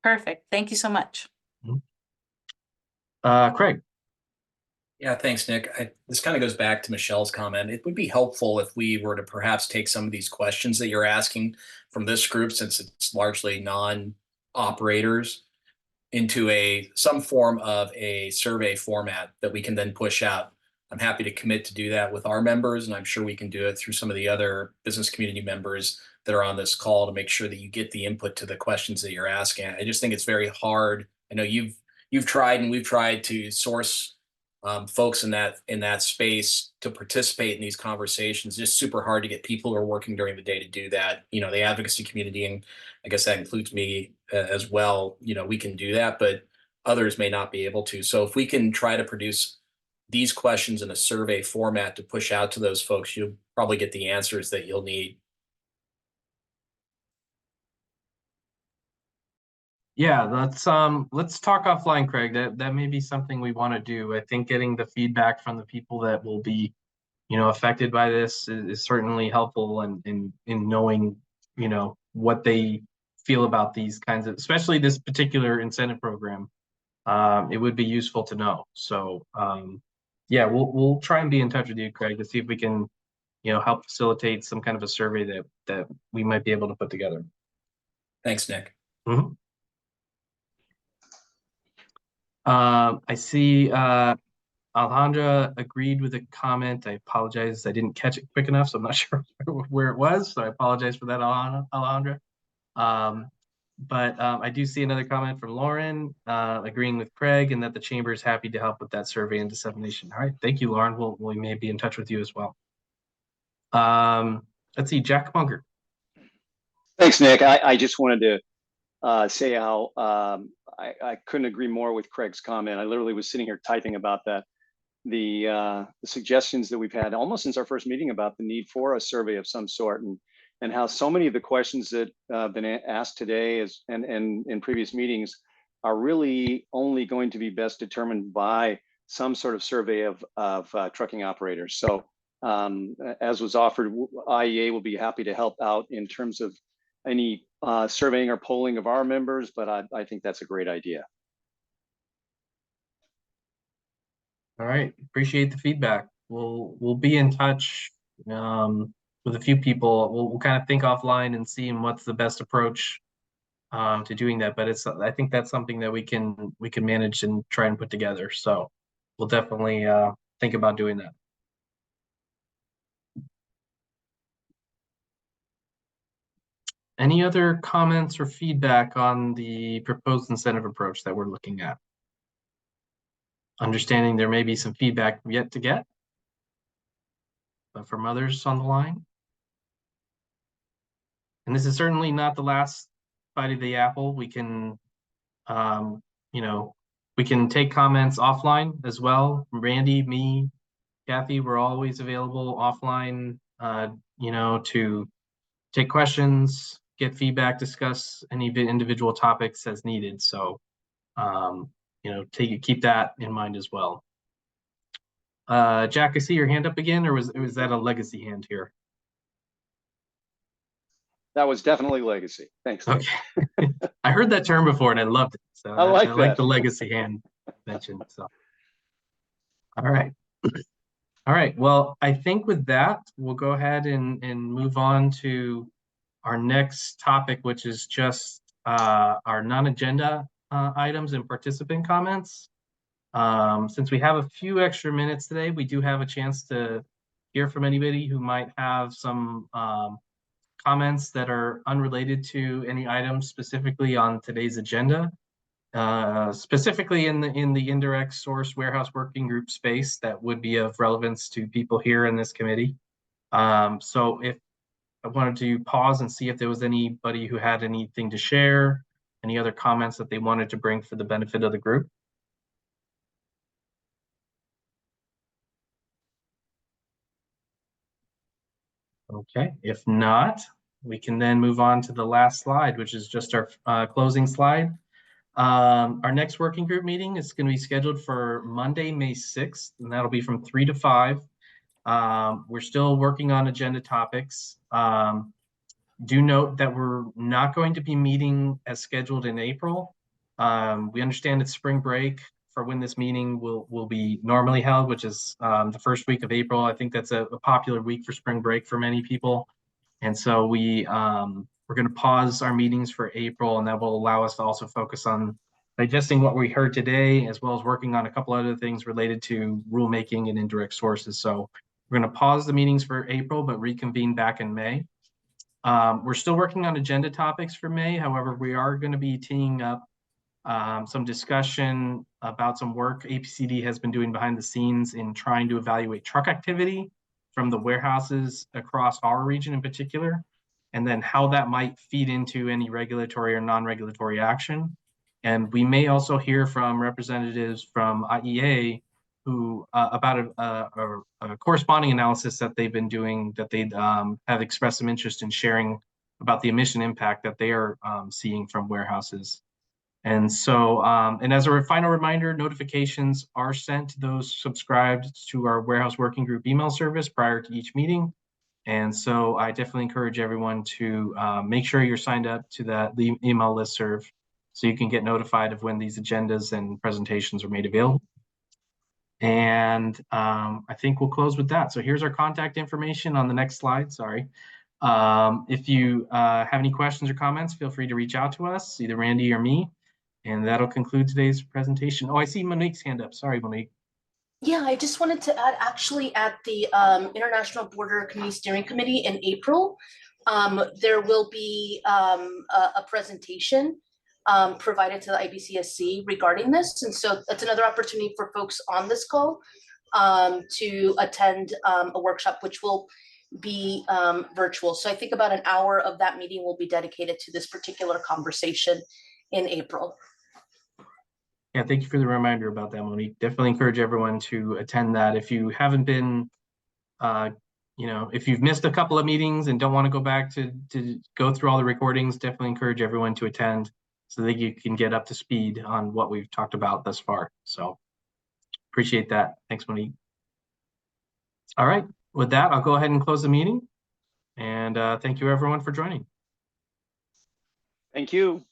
Perfect. Thank you so much. Craig. Yeah, thanks, Nick. This kind of goes back to Michelle's comment. It would be helpful if we were to perhaps take some of these questions that you're asking from this group, since it's largely non-operators, into some form of a survey format that we can then push out. I'm happy to commit to do that with our members, and I'm sure we can do it through some of the other business community members that are on this call to make sure that you get the input to the questions that you're asking. I just think it's very hard. I know you've tried and we've tried to source folks in that space to participate in these conversations. It's just super hard to get people who are working during the day to do that. You know, the advocacy community, and I guess that includes me as well. You know, we can do that, but others may not be able to. So if we can try to produce these questions in a survey format to push out to those folks, you'll probably get the answers that you'll need. Yeah, let's talk offline, Craig. That may be something we want to do. I think getting the feedback from the people that will be, you know, affected by this is certainly helpful in knowing, you know, what they feel about these kinds of, especially this particular incentive program. It would be useful to know. So yeah, we'll try and be in touch with you, Craig, to see if we can, you know, help facilitate some kind of a survey that we might be able to put together. Thanks, Nick. Mm-hmm. I see Alejandra agreed with a comment. I apologize. I didn't catch it quick enough, so I'm not sure where it was. So I apologize for that, Alejandra. But I do see another comment from Lauren, agreeing with Craig and that the chamber is happy to help with that survey and dissemination. All right, thank you, Lauren. We may be in touch with you as well. Let's see, Jack Munger. Thanks, Nick. I just wanted to say how I couldn't agree more with Craig's comment. I literally was sitting here typing about that. The suggestions that we've had almost since our first meeting about the need for a survey of some sort, and how so many of the questions that have been asked today and in previous meetings are really only going to be best determined by some sort of survey of trucking operators. So as was offered, IEA will be happy to help out in terms of any surveying or polling of our members, but I think that's a great idea. All right, appreciate the feedback. We'll be in touch with a few people. We'll kind of think offline and see what's the best approach to doing that. But I think that's something that we can manage and try and put together. So we'll definitely think about doing that. Any other comments or feedback on the proposed incentive approach that we're looking at? Understanding there may be some feedback yet to get, but from others on the line. And this is certainly not the last bite of the apple. We can, we can take comments offline as well. Randy, me, Kathy, we're always available offline, to take questions, get feedback, discuss any individual topics as needed. So, keep that in mind as well. Jack, I see your hand up again, or was that a legacy hand here? That was definitely legacy. Thanks, Nick. Okay. I heard that term before and I loved it. So I like the legacy hand mentioned. So, all right. All right. Well, I think with that, we'll go ahead and move on to our next topic, which is just our non-agenda items and participant comments. Since we have a few extra minutes today, we do have a chance to hear from anybody who might have some comments that are unrelated to any items specifically on today's agenda, specifically in the indirect source warehouse working group space that would be of relevance to people here in this committee. So if I wanted to pause and see if there was anybody who had anything to share, any other comments that they wanted to bring for the benefit of the group. Okay, if not, we can then move on to the last slide, which is just our closing slide. Our next working group meeting is going to be scheduled for Monday, May 6th, and that'll be from 3 to 5. We're still working on agenda topics. Do note that we're not going to be meeting as scheduled in April. We understand it's spring break for when this meeting will be normally held, which is the first week of April. I think that's a popular week for spring break for many people. And so we're going to pause our meetings for April, and that will allow us to also focus on digesting what we heard today, as well as working on a couple other things related to rulemaking and indirect sources. So we're going to pause the meetings for April, but reconvene back in May. We're still working on agenda topics for May. However, we are going to be teeing up some discussion about some work APCD has been doing behind the scenes in trying to evaluate truck activity from the warehouses across our region in particular, and then how that might feed into any regulatory or non-regulatory action. And we may also hear from representatives from IEA who about a corresponding analysis that they've been doing, that they have expressed some interest in sharing about the emission impact that they are seeing from warehouses. And so, and as a final reminder, notifications are sent to those subscribed to our warehouse working group email service prior to each meeting. And so I definitely encourage everyone to make sure you're signed up to the email listserv so you can get notified of when these agendas and presentations are made available. And I think we'll close with that. So here's our contact information on the next slide, sorry. If you have any questions or comments, feel free to reach out to us, either Randy or me. And that'll conclude today's presentation. Oh, I see Monique's hand up. Sorry, Monique. Yeah, I just wanted to add, actually, at the International Border Community Steering Committee in April, there will be a presentation provided to the IBCSC regarding this. And so it's another opportunity for folks on this call to attend a workshop, which will be virtual. So I think about an hour of that meeting will be dedicated to this particular conversation in April. Yeah, thank you for the reminder about that, Monique. Definitely encourage everyone to attend that. If you haven't been, if you've missed a couple of meetings and don't want to go back to go through all the recordings, definitely encourage everyone to attend so that you can get up to speed on what we've talked about thus far. So appreciate that. Thanks, Monique. All right, with that, I'll go ahead and close the meeting. And thank you everyone for joining. Thank you.